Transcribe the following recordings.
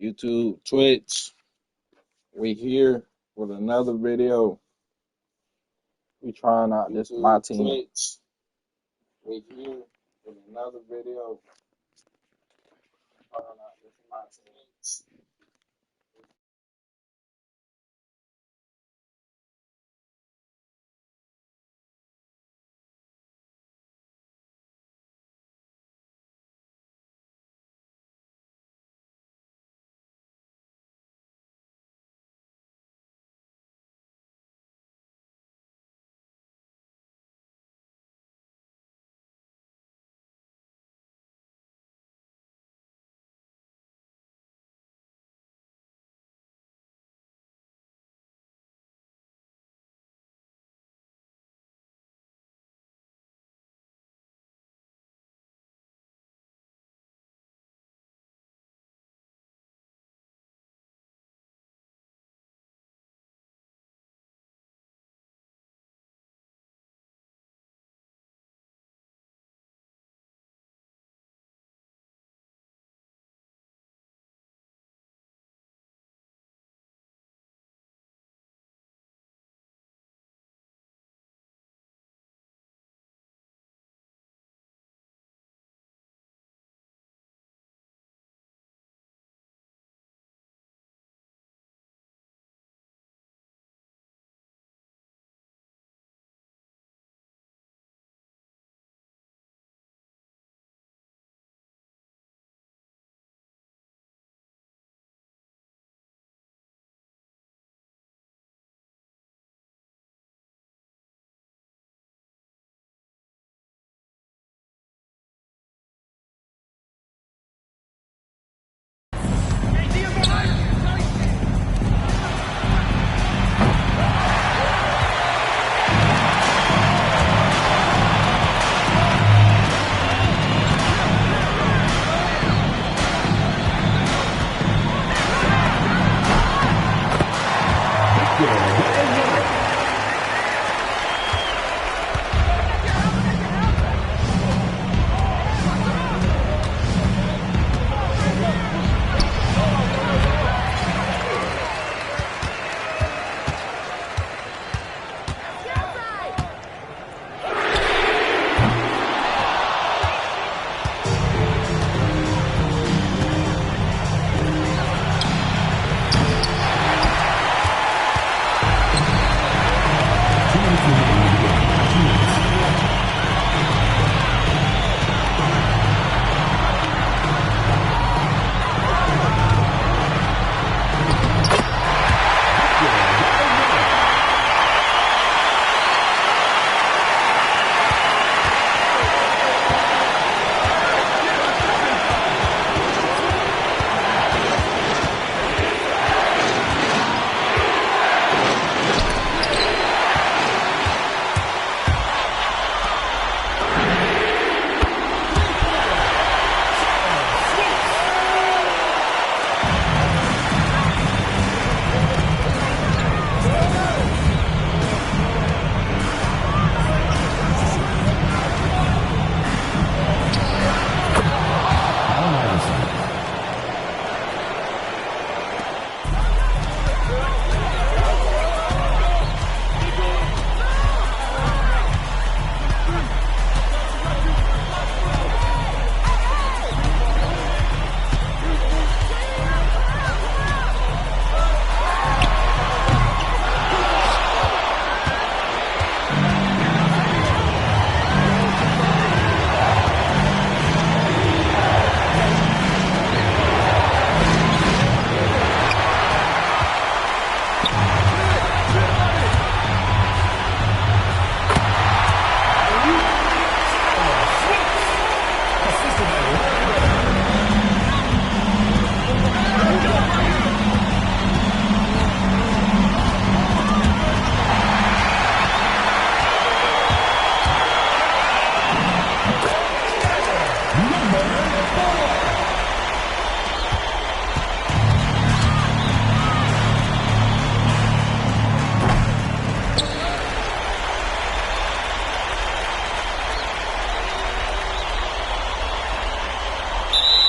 YouTube, Twitch. We here with another video. We trying out this my team. Twitch. We here with another video. Trying out this my team.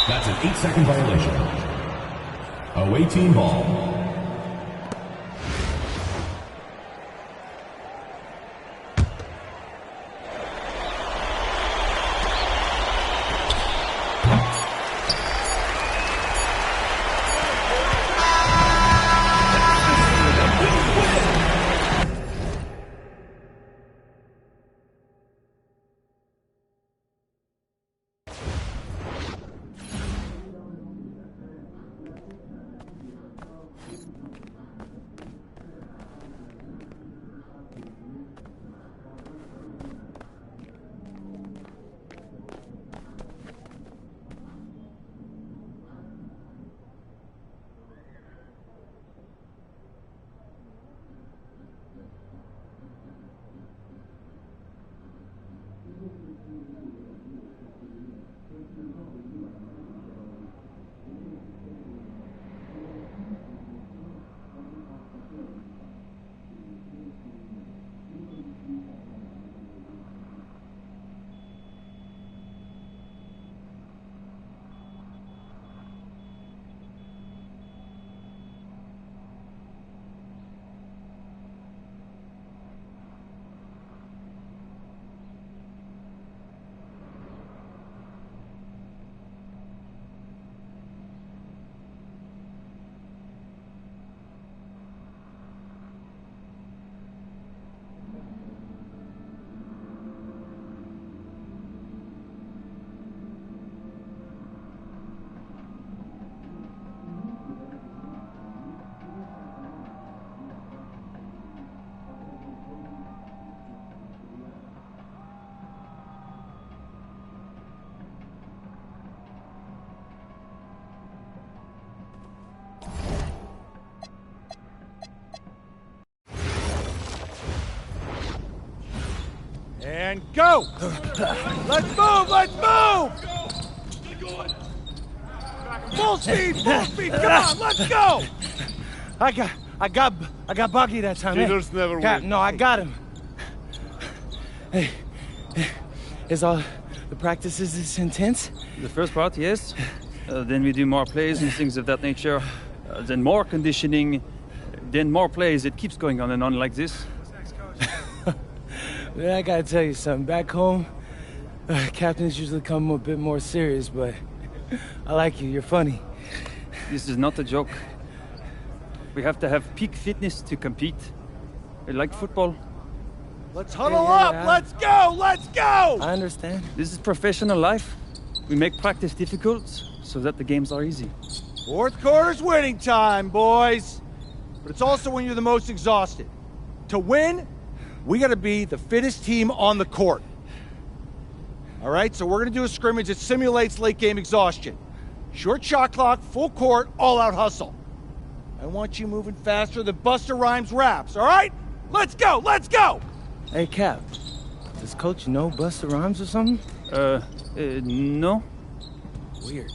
That's an 8-second violation. Away team ball. And go! Let's move! Let's move! Full speed! Full speed! Come on! Let's go! I got Bucky that time. Cheaters never win. No, I got him. Hey, is all the practices this intense? The first part, yes. Then we do more plays and things of that nature. Then more conditioning. Then more plays. It keeps going on and on like this. Man, I gotta tell you something. Back home, captains usually come a bit more serious, but I like you. You're funny. This is not a joke. We have to have peak fitness to compete. Like football. Let's huddle up! Let's go! Let's go! I understand. This is professional life. We make practice difficult so that the games are easy. Fourth quarter's winning time, boys. But it's also when you're the most exhausted. To win, we gotta be the fittest team on the court. All right, so we're gonna do a scrimmage that simulates late game exhaustion. Short shot clock, full court, all out hustle. I want you moving faster than Busta Rhymes raps, all right? Let's go, let's go! Hey, Cap, does Coach know Busta Rhymes or something? No. Weird.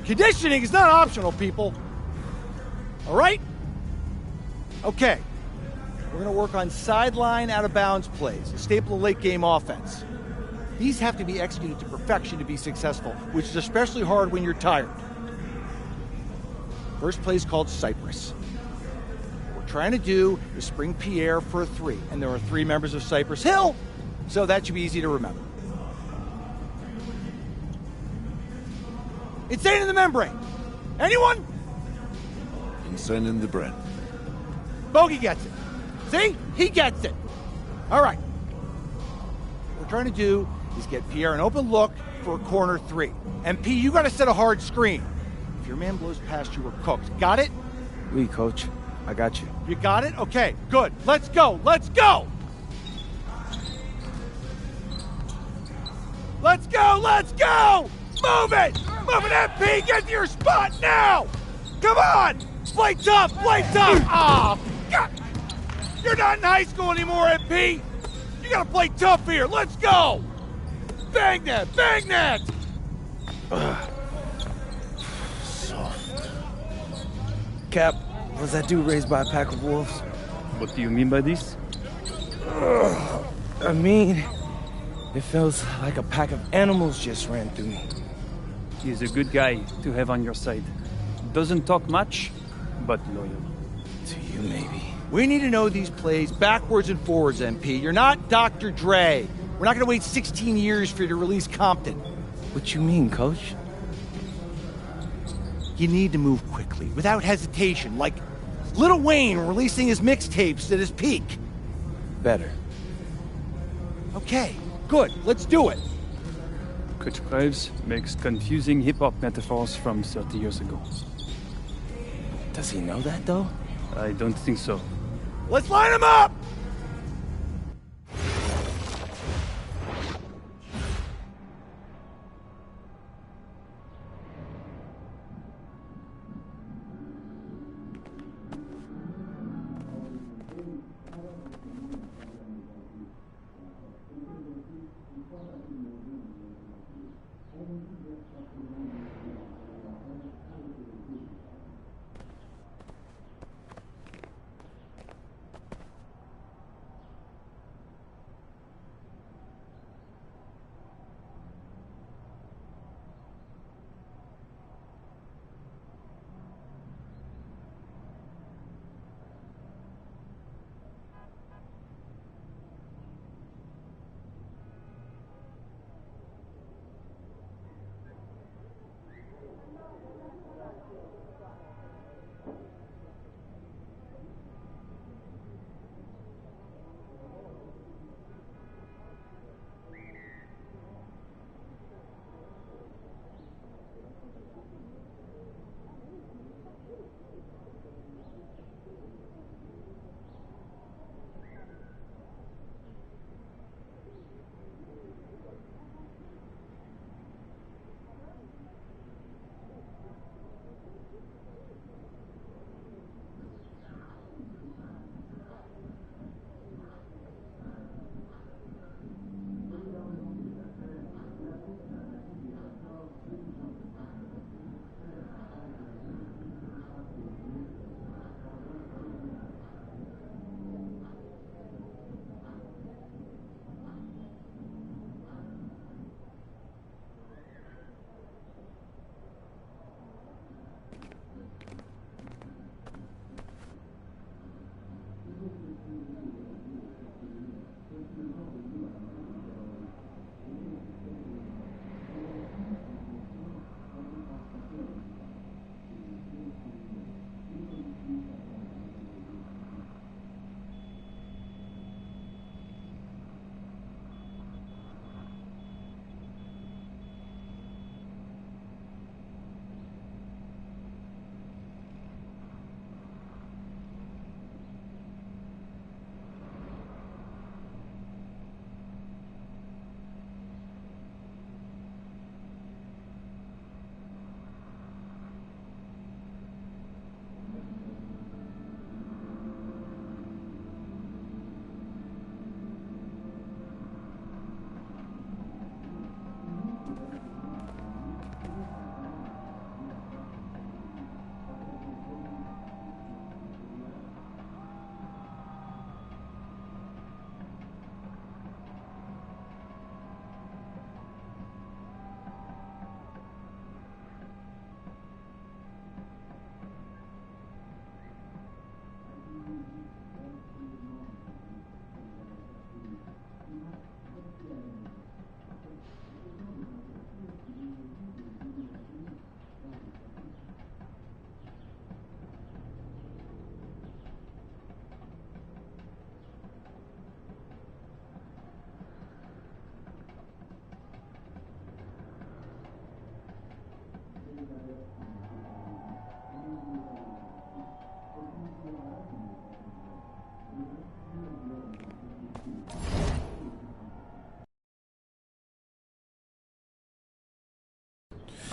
Conditioning is not optional, people. All right? Okay. We're going to work on sideline out-of-bounds plays, a staple of late-game offense. These have to be executed to perfection to be successful, which is especially hard when you're tired. First play is called Cypress. What we're trying to do is spring Pierre for a three, and there are three members of Cypress Hill, so that should be easy to remember. Insane in the membrane. Anyone? Insane in the brain. Bogey gets it. See? He gets it. All right. What we're trying to do is get Pierre an open look for a corner three. And P, you got to set a hard screen. If your man blows past you, we're cooked. Got it? Oui, coach. I got you. You got it? Okay, good. Let's go. Let's go. Let's go. Let's go. Move it. Move it, MP. Get to your spot now. Come on. Play tough. Play tough. Ah, God. You're not in high school anymore, MP. You got to play tough here. Let's go. Bang that. Bang that. Soft. Cap, was that dude raised by a pack of wolves? What do you mean by this? I mean, it feels like a pack of animals just ran through me. He's a good guy to have on your side. Doesn't talk much, but loyal. To you, maybe. We need to know these plays backwards and forwards, MP. You're not Dr. Dre. We're not going to wait 16 years for you to release Compton. What you mean, coach? You need to move quickly, without hesitation, like Lil Wayne releasing his mixtapes at his peak. Better. Okay, good. Let's do it. Coach Graves makes confusing hip-hop metaphors from 30 years ago. Does he know that, though? I don't think so. Let's line them up!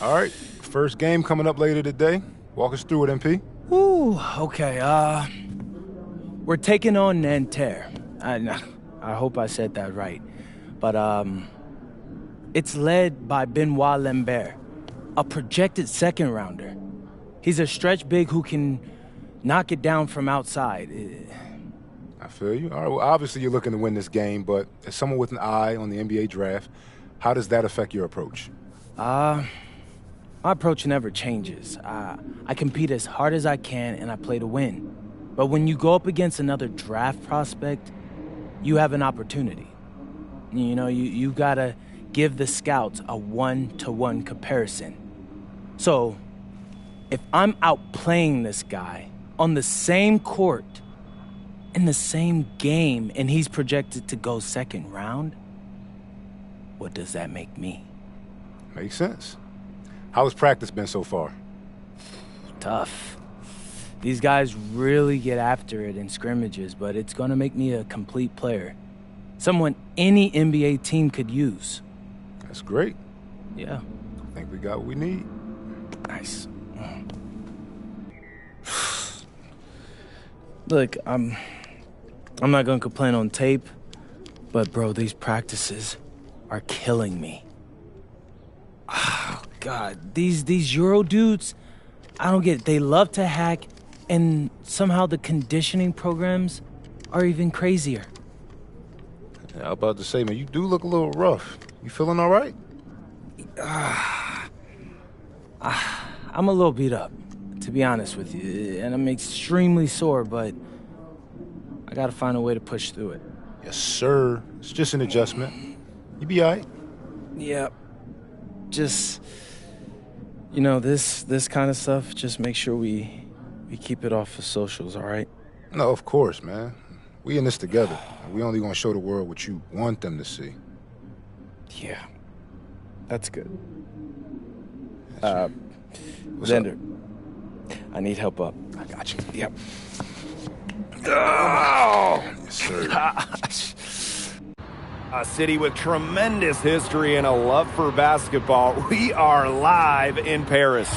All right, first game coming up later today. Walk us through it, MP. Ooh, okay. We're taking on Nanterre. I hope I said that right. But, it's led by Benoit Lambert, a projected second rounder. He's a stretch big who can knock it down from outside. I feel you. All right, well, obviously you're looking to win this game, but as someone with an eye on the NBA draft, how does that affect your approach? My approach never changes. I compete as hard as I can and I play to win. But when you go up against another draft prospect, you have an opportunity. You know, you gotta give the scouts a one-to-one comparison. So, if I'm outplaying this guy on the same court, in the same game, and he's projected to go second round, what does that make me? Makes sense. How has practice been so far? Tough. These guys really get after it in scrimmages, but it's gonna make me a complete player. Someone any NBA team could use. That's great. Yeah. I think we got what we need. Nice. Look, I'm not gonna complain on tape, but bro, these practices are killing me. Oh, God, these Euro dudes, I don't get it. They love to hack, and somehow the conditioning programs are even crazier. Yeah, I was about to say, man, you do look a little rough. You feeling all right? I'm a little beat up, to be honest with you, and I'm extremely sore, but I gotta find a way to push through it. Yes, sir. It's just an adjustment. You be all right. Yeah. Just, you know, this kind of stuff, just make sure we keep it off of socials, all right? No, of course, man. We in this together. We only gonna show the world what you want them to see. Yeah. That's good. What's Xander, up? I need help up. I got you. Yep. Oh! Yes, sir. Gosh. A city with tremendous history and a love for basketball. We are live in Paris.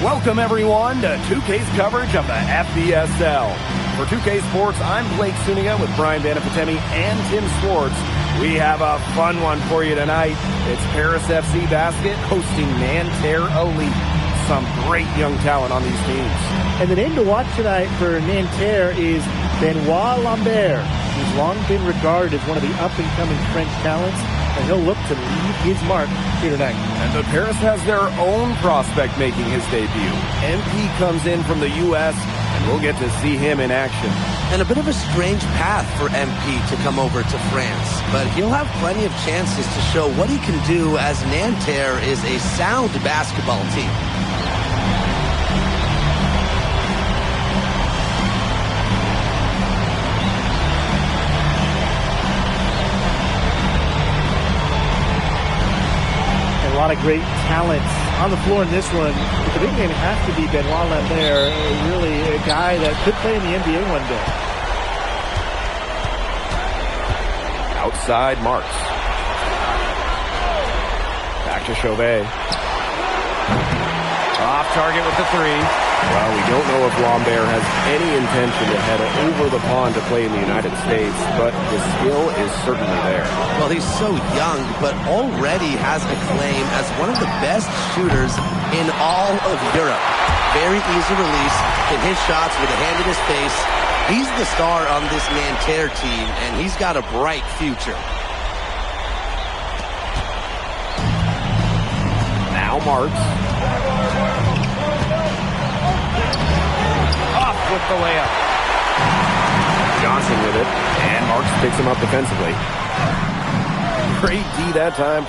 Welcome, everyone, to 2K's coverage of the FBSL. For 2K Sports, I'm Blake Sunia with Brian Banafitemi and Tim Swartz. We have a fun one for you tonight. It's Paris FC Basket hosting Nanterre Elite. Some great young talent on these teams. And the name to watch tonight for Nanterre is Benoit Lambert, who's long been regarded as one of the up-and-coming French talents, and he'll look to leave his mark here tonight. And the Paris has their own prospect making his debut. MP comes in from the U.S., and we'll get to see him in action. And a bit of a strange path for MP to come over to France, but he'll have plenty of chances to show what he can do as Nanterre is a sound basketball team. A lot of great talent on the floor in this one. But the big name has to be Benoit Lambert, really a guy that could play in the NBA one day. Outside Marks. Back to Chauvet. Off target with the three. Well, we don't know if Lambert has any intention to head over the pond to play in the United States, but the skill is certainly there. Well, he's so young, but already has a claim as one of the best shooters in all of Europe. Very easy release, can hit shots with a hand in his face. He's the star on this Nanterre team, and he's got a bright future. Now Marks. With the layup. Johnson with it, and Marks picks him up defensively. Great D that time.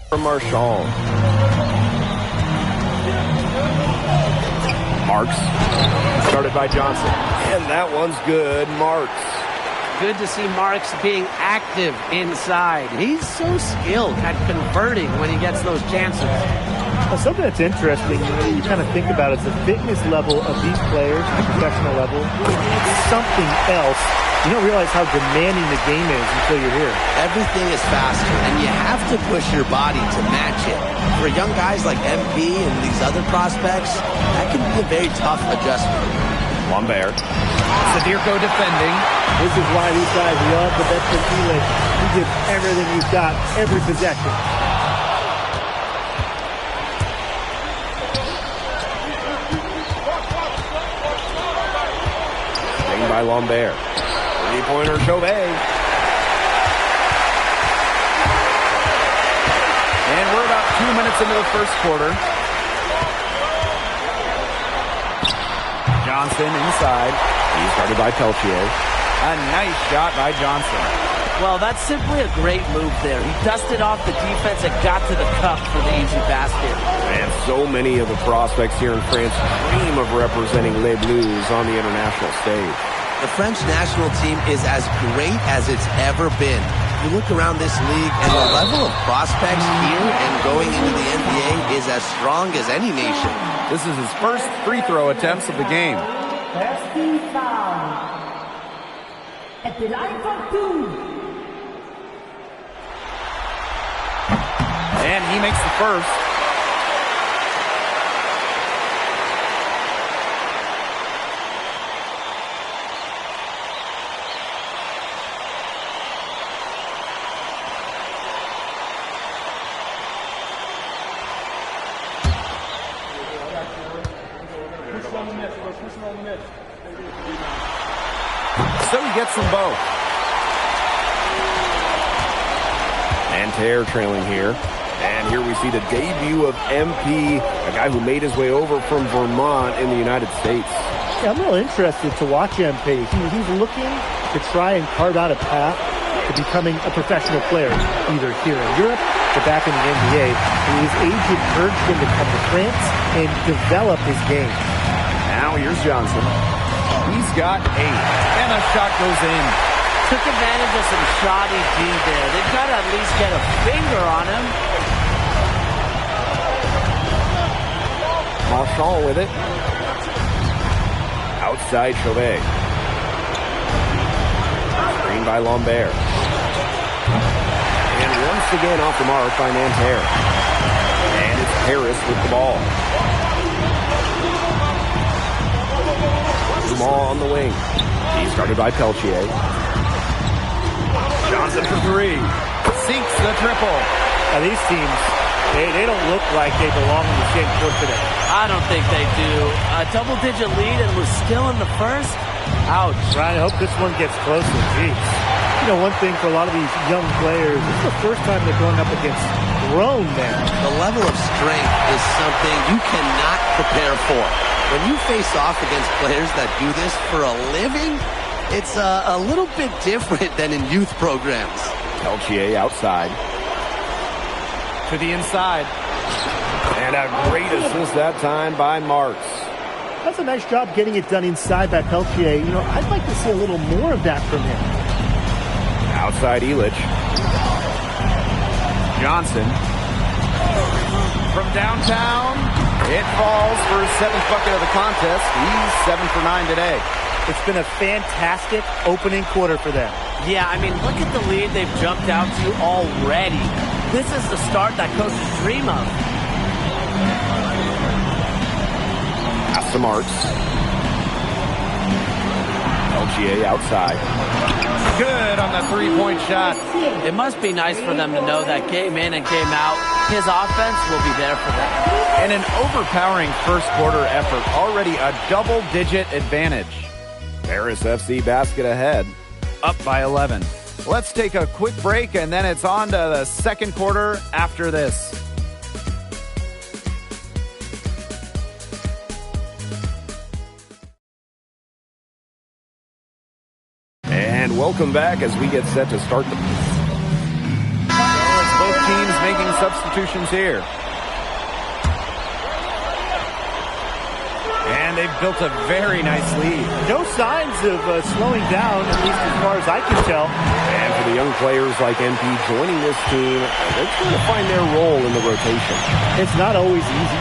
From Marshall. Marks. Started by Johnson. And that one's good. Marks. Good to see Marks being active inside. He's so skilled at converting when he gets those chances. Well, something that's interesting, you kind of think about it, is the fitness level of these players at the professional level. It's something else. You don't realize how demanding the game is until you're here. Everything is faster, and you have to push your body to match it. For young guys like MP and these other prospects, that can be a very tough adjustment. Lambert. Sadirko defending. This is why these guys love the veteran Elitch. He gives everything he's got, every possession. Taken by Lambert. Three-pointer, Chauvet. And we're about 2 minutes into the first quarter. Johnson inside. He's guarded by Peltier. A nice shot by Johnson. Well, that's simply a great move there. He dusted off the defense and got to the cup for the easy basket. And so many of the prospects here in France dream of representing Les Bleus on the international stage. The French national team is as great as it's ever been. You look around this league, and the level of prospects here and going into the NBA is as strong as any nation. This is his first free throw attempts of the game. At the line for two. And he makes the first. So he gets them both. And Tear trailing here. And here we see the debut of MP, a guy who made his way over from Vermont in the United States. Yeah, I'm real interested to watch MP. He's looking to try and carve out a path to becoming a professional player, either here in Europe or back in the NBA. His agent urged him to come to France and develop his game. Now here's Johnson. He's got 8, and a shot goes in. Took advantage of some shoddy D there. They've got to at least get a finger on him. Marchand with it. Outside Chauvet. Screen by Lambert. And once again off the mark by Nanterre. And it's Harris with the ball. Dumas on the wing. He's guarded by Peltier. Johnson for 3. Sinks the triple. Now these teams, they don't look like they belong in the same court today. I don't think they do. A double-digit lead and we're still in the first? Ouch. Ryan, I hope this one gets closer. Jeez. You know, one thing for a lot of these young players, this is the first time they're going up against grown men. The level of strength is something you cannot prepare for. When you face off against players that do this for a living, it's a little bit different than in youth programs. Peltier outside. To the inside. And a great assist that time by Marks. That's a nice job getting it done inside by Peltier. You know, I'd like to see a little more of that from him. Outside Elitch. Johnson. From downtown. It falls for his 7th bucket of the contest. He's 7 for 9 today. It's been a fantastic opening quarter for them. Yeah, I mean, look at the lead they've jumped out to already. This is the start that coaches dream of. Pass to Marks. Peltier outside. Good on the three-point shot. It must be nice for them to know that game in and game out, his offense will be there for them. And an overpowering first quarter effort. Already a double-digit advantage. Paris FC basket ahead. Up by 11. Let's take a quick break, and then it's on to the second quarter after this. And welcome back as we get set to start the... Well, it's both teams making substitutions here. And they've built a very nice lead. No signs of slowing down, at least as far as I can tell. And for the young players like MP joining this team, they're trying to find their role in the rotation. It's not always easy,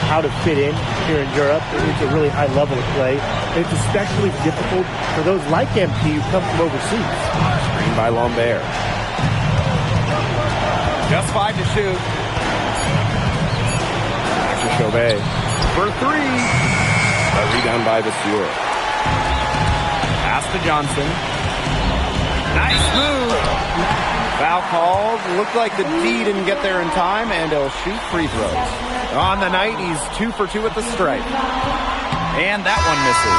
how to fit in here in Europe. It's a really high level of play. It's especially difficult for those like MP who come from overseas. Screen by Lambert. Just 5 to shoot. Back to Chauvet. For 3. A rebound by Vasseur. Pass to Johnson. Nice move. Foul called. Looked like the D didn't get there in time, and he'll shoot free throws. On the night, he's 2 for 2 at the stripe. And that one misses.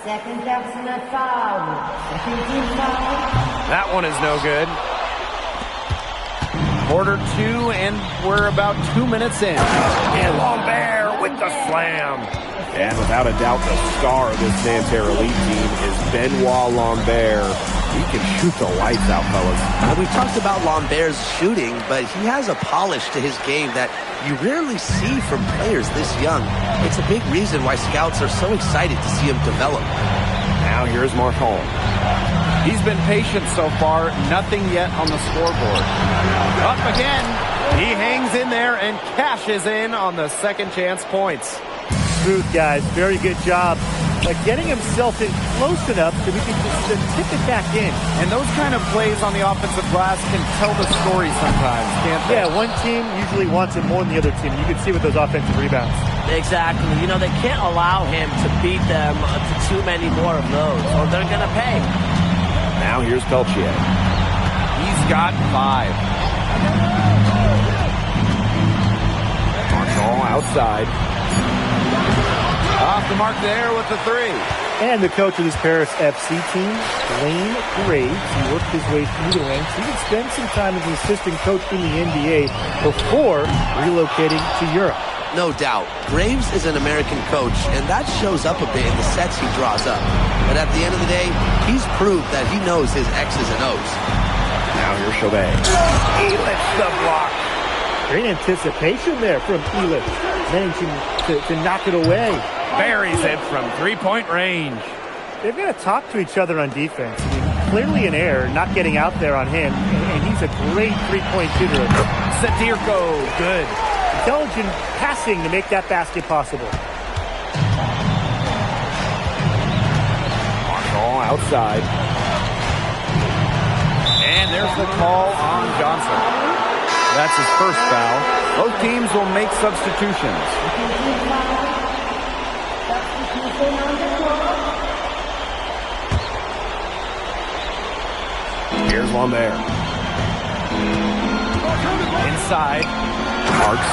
Second personal foul. Second team foul. That one is no good. Quarter 2, and we're about 2 minutes in. And Lambert with the slam. And without a doubt, the star of this Nanterre Elite team is Benoit Lambert. He can shoot the lights out, fellas. We talked about Lambert's shooting, but he has a polish to his game that you rarely see from players this young. It's a big reason why scouts are so excited to see him develop. Now here's Marchand. He's been patient so far, nothing yet on the scoreboard. Up again, he hangs in there and cashes in on the second chance points. Smooth, guys, very good job. Like getting himself in close enough so we can just tip it back in. And those kind of plays on the offensive glass can tell the story sometimes, can't they? Yeah, one team usually wants it more than the other team. You can see with those offensive rebounds. Exactly. They can't allow him to beat them to too many more of those, or they're going to pay. Now here's Peltier. He's got 5. Marchand outside. Off the mark there with the 3. And the coach of this Paris FC team, Blaine Graves, he worked his way through the ranks. He would spend some time as an assistant coach in the NBA before relocating to Europe. No doubt. Graves is an American coach, and that shows up a bit in the sets he draws up. But at the end of the day, he's proved that he knows his X's and O's. Now here's Chauvet. He lifts the block. Great anticipation there from Elias, managing to knock it away. Buries it from 3-point range. They've got to talk to each other on defense. Clearly an error, not getting out there on him, and he's a great 3-point shooter. Sadirko, good. Intelligent passing to make that basket possible. Marshall outside. And there's the call on Johnson. That's his first foul. Both teams will make substitutions. Here's Lambert. Inside. Marks.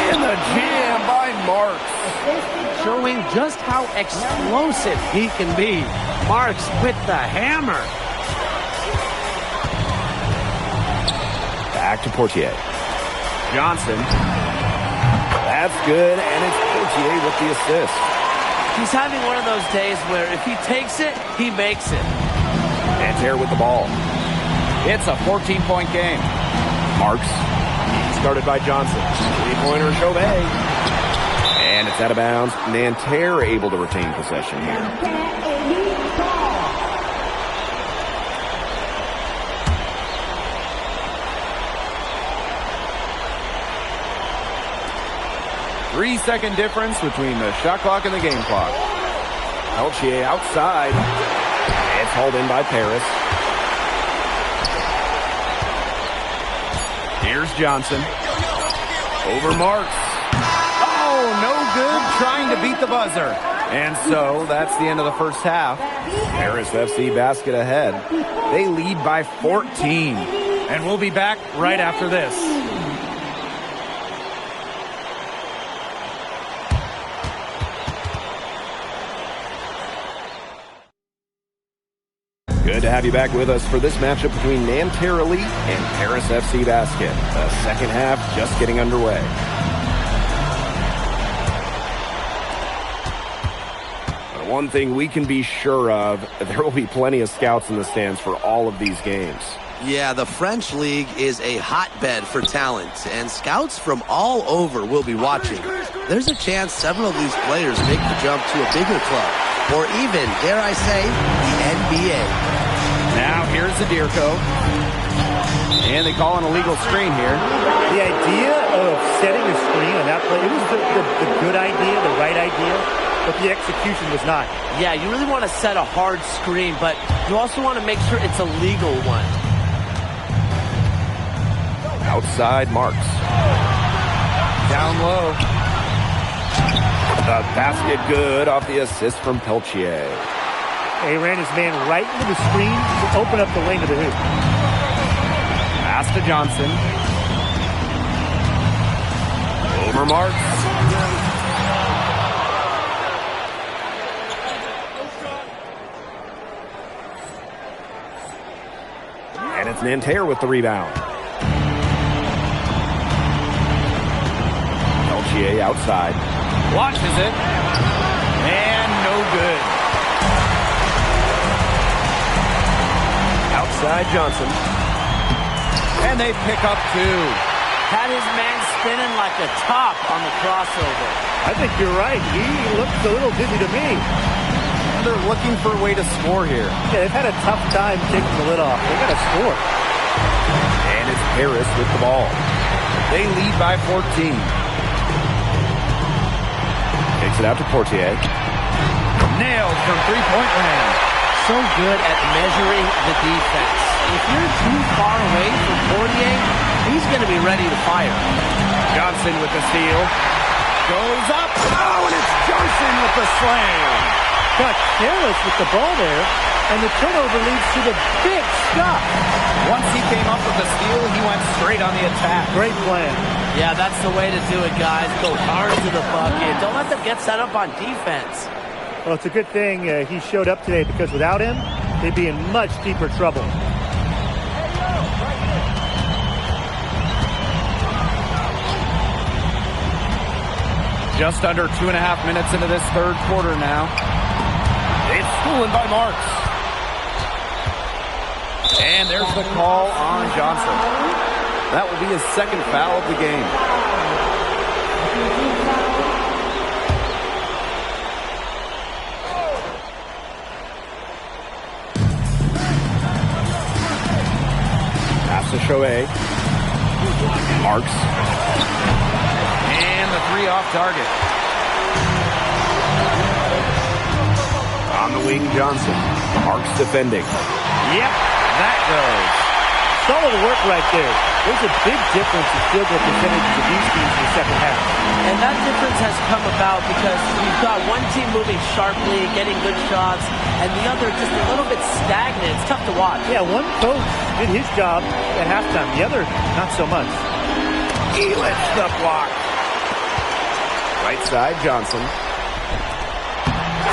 And the jam by Marks. Showing just how explosive he can be. Marks with the hammer. Back to Portier. Johnson. That's good, and it's Portier with the assist. He's having one of those days where if he takes it, he makes it. Nanterre with the ball. It's a 14-point game. Marks. Started by Johnson. 3-pointer Chauvet. And it's out of bounds. Nanterre able to retain possession here. 3-second difference between the shot clock and the game clock. Peltier outside. It's hauled in by Paris. Here's Johnson. Over Marks. Oh, no good. Trying to beat the buzzer. And so that's the end of the first half. Paris FC basket ahead. They lead by 14. And we'll be back right after this. Good to have you back with us for this matchup between Nanterre Elite and Paris FC Basket. The second half just getting underway. One thing we can be sure of, there will be plenty of scouts in the stands for all of these games. Yeah, the French League is a hotbed for talent, and scouts from all over will be watching. There's a chance several of these players make the jump to a bigger club, or even, dare I say, the NBA. Now here's the Zadirko, and they call an illegal screen here. The idea of setting a screen on that play, it was the good idea, the right idea, but the execution was not. Yeah, you really want to set a hard screen, but you also want to make sure it's a legal one. Outside Marks. Down low. The basket good off the assist from Peltier. He ran his man right into the screen to open up the lane to the hoop. Pass to Johnson. Over Marks. And it's Nanterre with the rebound. Peltier outside. Launches it. And no good. Outside Johnson. And they pick up two. Had his man spinning like a top on the crossover. I think you're right. He looks a little dizzy to me. They're looking for a way to score here. Yeah, they've had a tough time taking the lid off. They got to score. And it's Harris with the ball. They lead by 14. Takes it out to Portier. Nailed from three-point land. So good at measuring the defense. If you're too far away from Portier, he's going to be ready to fire. Johnson with the steal. Goes up. Oh, and it's Johnson with the slam. Got careless with the ball there, and the turnover leads to the big stop. Once he came up with the steal, he went straight on the attack. Great plan. Yeah, that's the way to do it, guys. Go hard to the bucket. Don't let them get set up on defense. Well, it's a good thing he showed up today, because without him, they'd be in much deeper trouble. Just under 2.5 minutes into this third quarter now. It's stolen by Marks. And there's the call on Johnson. That will be his second foul of the game. Pass to Shohei. Marks. And the three off target. On the wing, Johnson. Marks defending. Yep, that goes. Solid work right there. There's a big difference in field goal percentages of these teams in the second half. And that difference has come about because you've got one team moving sharply, getting good shots, and the other just a little bit stagnant. It's tough to watch. Yeah, one coach did his job at halftime. The other, not so much. He lets the block. Right side, Johnson.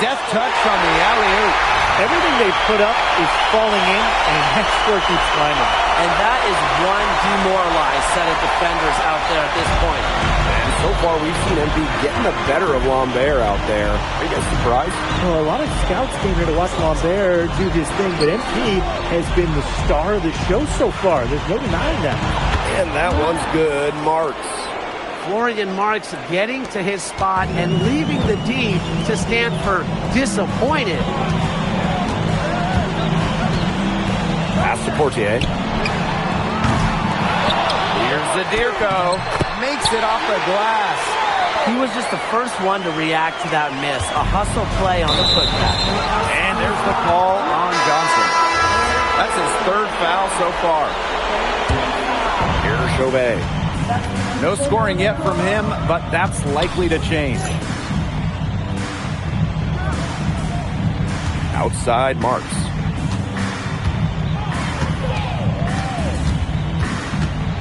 Death touch on the alley-oop. Everything they put up is falling in, and the next score keeps climbing. And that is one demoralized set of defenders out there at this point. And so far, we've seen MP getting the better of Lambert out there. Are you guys surprised? Well, a lot of scouts came here to watch Lambert do his thing, but MP has been the star of the show so far. There's no denying that. And that one's good. Marks. Florian Marks getting to his spot and leaving the D to stand for disappointed. Pass to Portier. Here's Zadirko. Makes it off the glass. He was just the first one to react to that miss. A hustle play on the putback. And there's the call on Johnson. That's his third foul so far. Here's Shohei. No scoring yet from him, but that's likely to change. Outside Marks.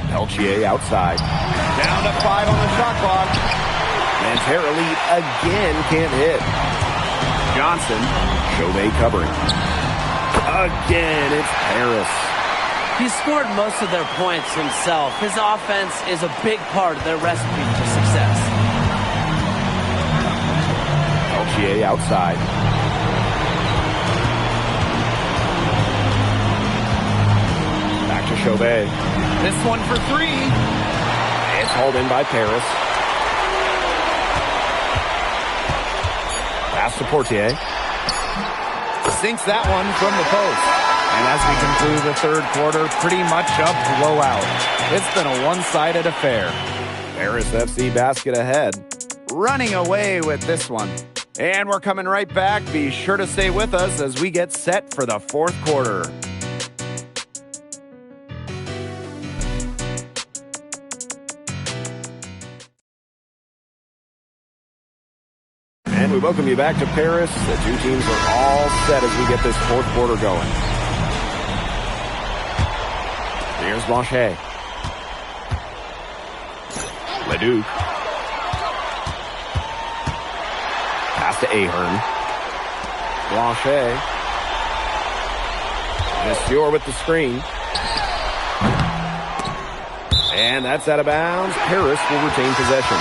Peltier outside. Down to 5 on the shot clock. Nanterre lead again can't hit. Johnson. Shohei covering. Again, it's Harris. He scored most of their points himself. His offense is a big part of their recipe for success. Peltier outside. Chauvet. This one for three. It's hauled in by Paris. Pass to Portier. Sinks that one from the post. And as we conclude the third quarter, pretty much a blowout. It's been a one-sided affair. Paris FC basket ahead. Running away with this one. And we're coming right back. Be sure to stay with us as we get set for the fourth quarter. And we welcome you back to Paris. The two teams are all set as we get this fourth quarter going. Here's Blanchet. Leduc. Pass to Ahern. Blanchet. Monsieur with the screen. And that's out of bounds. Paris will retain possession.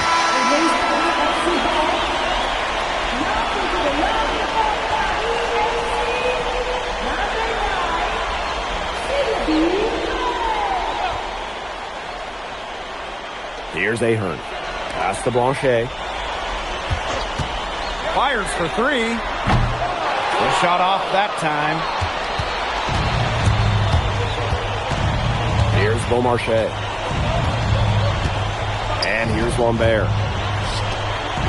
Here's Ahern. Pass to Blanchet. Fires for three. The shot off that time. Here's Beaumarchais. And here's Lambert.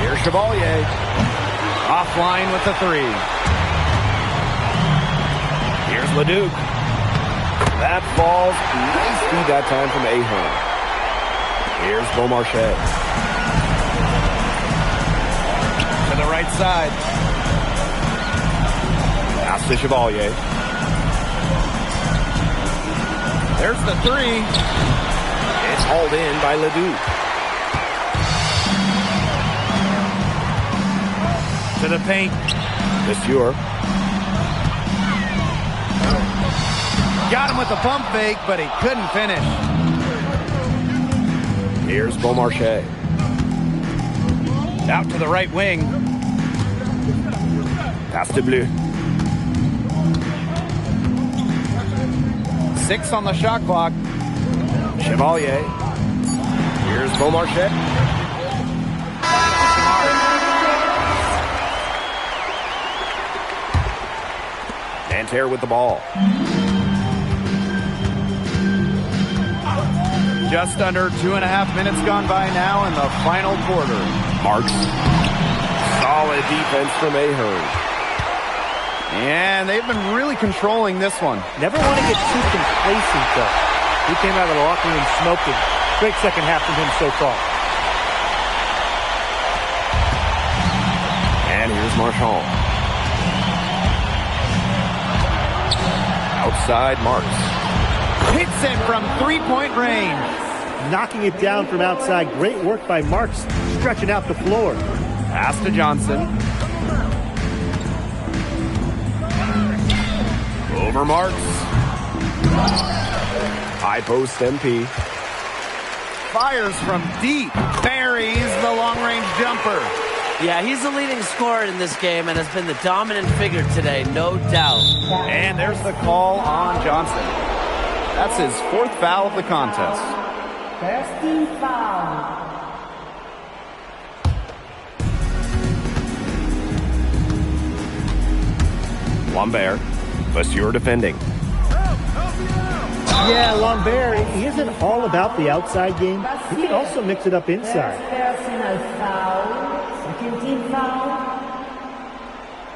Here's Chevalier. Offline with the three. Here's Leduc. That falls. Nice feed that time from Ahern. Here's Beaumarchais. To the right side. Pass to Chevalier. There's the three. It's hauled in by Ledoux. To the paint. Monsieur. Got him with the pump fake, but he couldn't finish. Here's Beaumarchais. Out to the right wing. Pass to Bleu. 6 on the shot clock. Chevalier. Here's Beaumarchais. Nanterre with the ball. Just under 2.5 minutes gone by now in the final quarter. Marks. Solid defense from Ahern. And they've been really controlling this one. Never want to get too complacent, though. He came out of the locker room smoking. Great second half from him so far. And here's Marchand. Outside Marks. Hits it from three-point range. Knocking it down from outside. Great work by Marks, stretching out the floor. Pass to Johnson. Over Marks. High post MP. Fires from deep. Buries the long-range jumper. Yeah, he's the leading scorer in this game and has been the dominant figure today, no doubt. And there's the call on Johnson. That's his 4th foul of the contest. First team foul. Lambert. Monsieur defending. Yeah, Lambert, he isn't all about the outside game. He can also mix it up inside. Personal foul. Second team foul.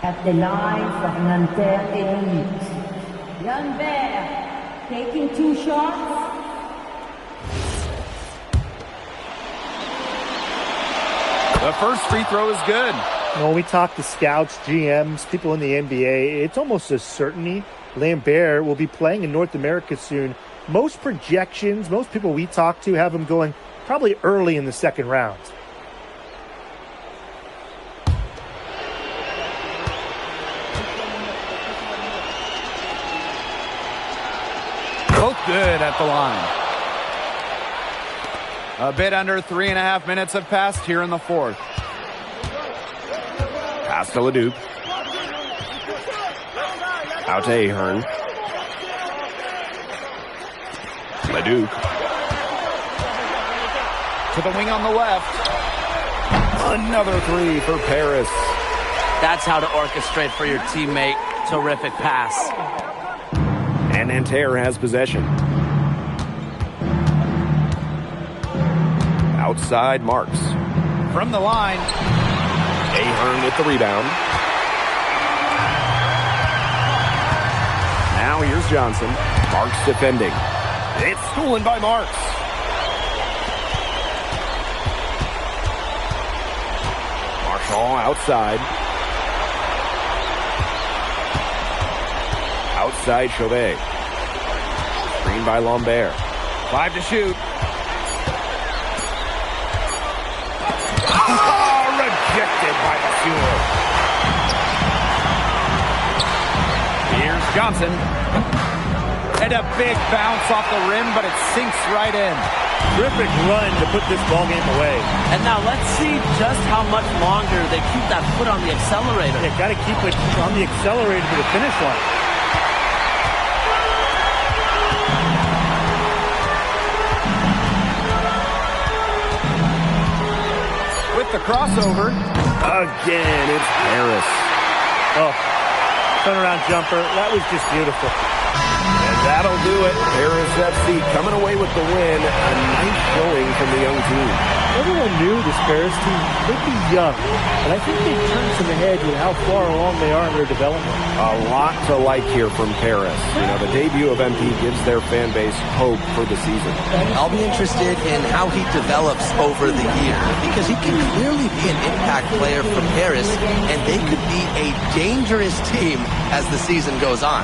At the line for Nanterre Elite. Lambert taking 2 shots. The first free throw is good. When we talk to scouts, GMs, people in the NBA, it's almost a certainty Lambert will be playing in North America soon. Most projections, most people we talk to have him going probably early in the second round. Both good at the line. A bit under 3.5 minutes have passed here in the fourth. Pass to Leduc. Out to Ahern. Leduc. To the wing on the left. Another three for Paris. That's how to orchestrate for your teammate. Terrific pass. And Nanterre has possession. Outside Marks. From the line. Ahern with the rebound. Now here's Johnson. Marks defending. It's stolen by Marks. Marshall outside. Outside Chauvet. Screen by Lambert. 5 to shoot. Rejected by the shooter. Here's Johnson. And a big bounce off the rim, but it sinks right in. Terrific run to put this ball game away. And now let's see just how much longer they keep that foot on the accelerator. They got to keep it on the accelerator to the finish line. With the crossover. Again, it's Paris. Oh, turnaround jumper. That was just beautiful. And that'll do it. Paris FC coming away with the win. A nice showing from the young team. Everyone knew this Paris team would be young, but I think they've turned some heads with how far along they are in their development. A lot to like here from Paris. You know, the debut of MP gives their fan base hope for the season. I'll be interested in how he develops over the year, because he can clearly be an impact player for Paris, and they could be a dangerous team as the season goes on.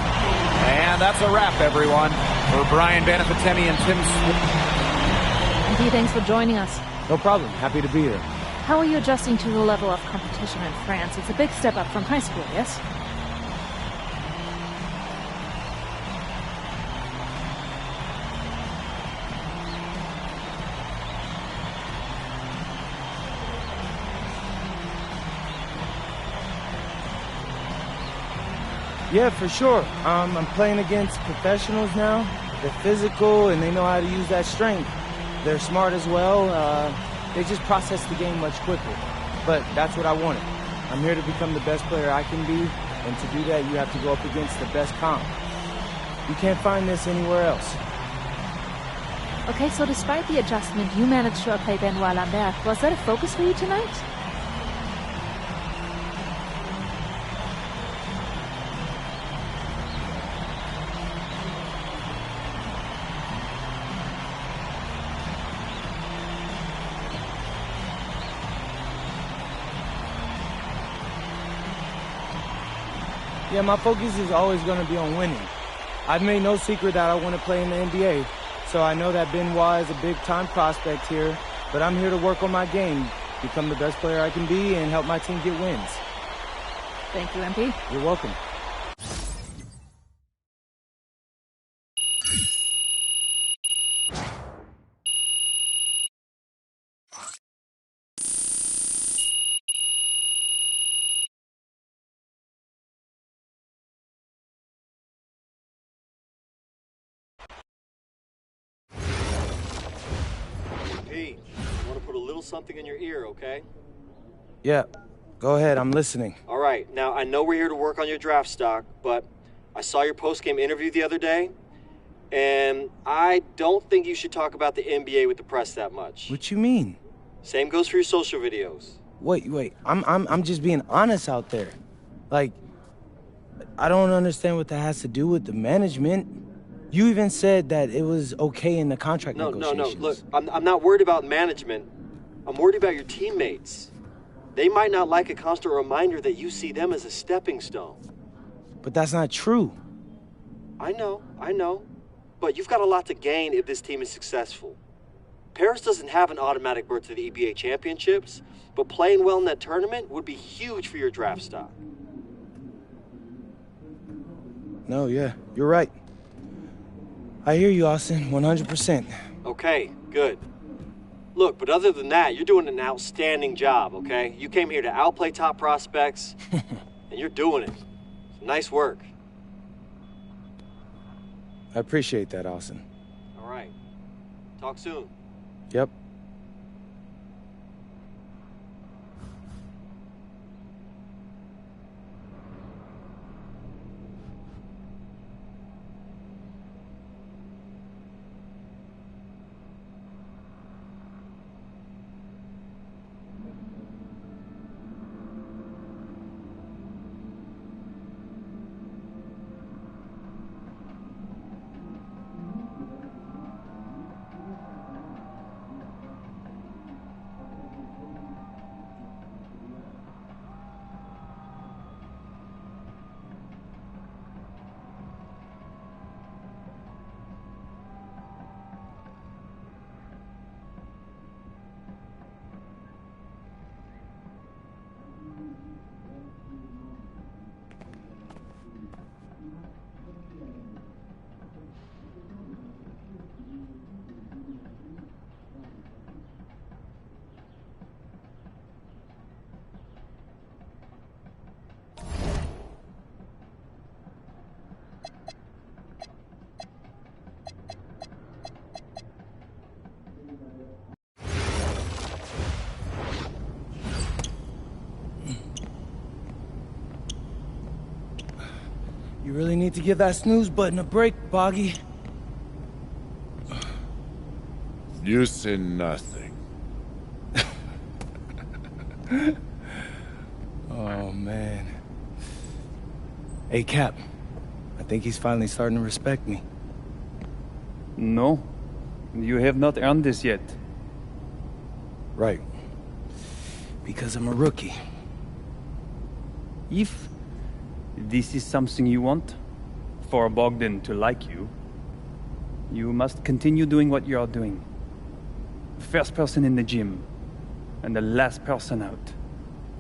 And that's a wrap, everyone. For Brian Banafitemi and Tim MP, thanks for joining us. No problem. Happy to be here. How are you adjusting to the level of competition in France? It's a big step up from high school, yes? Yeah, for sure. I'm playing against professionals now. They're physical and they know how to use that strength. They're smart as well. They just process the game much quicker. But that's what I wanted. I'm here to become the best player I can be, and to do that, you have to go up against the best comp. You can't find this anywhere else. Okay, so despite the adjustment, you managed to outplay Benoit Lambert. Was that a focus for you tonight? Yeah, my focus is always going to be on winning. I've made no secret that I want to play in the NBA, so I know that Benoit is a big-time prospect here, but I'm here to work on my game, become the best player I can be, and help my team get wins. Thank you, MP. You're welcome. Pete, I want to put a little something in your ear, okay? Yeah, go ahead. I'm listening. All right. Now, I know we're here to work on your draft stock, but I saw your post-game interview the other day, and I don't think you should talk about the NBA with the press that much. What you mean? Same goes for your social videos. Wait. I'm just being honest out there. Like, I don't understand what that has to do with the management. You even said that it was okay in the contract negotiations. No. Look, I'm not worried about management. I'm worried about your teammates. They might not like a constant reminder that you see them as a stepping stone. But that's not true. I know. But you've got a lot to gain if this team is successful. Paris doesn't have an automatic berth to the EBA championships, but playing well in that tournament would be huge for your draft stock. No, yeah, you're right. I hear you, Austin, 100%. Okay, good. Look, but other than that, you're doing an outstanding job, okay? You came here to outplay top prospects, and you're doing it. Nice work. I appreciate that, Austin. All right. Talk soon. Yep. You really need to give that snooze button a break, Boggy. You say nothing. Oh, man. Hey, Cap. I think he's finally starting to respect me. No, you have not earned this yet. Right. Because I'm a rookie. If this is something you want, for Bogdan to like you, you must continue doing what you are doing. First person in the gym, and the last person out.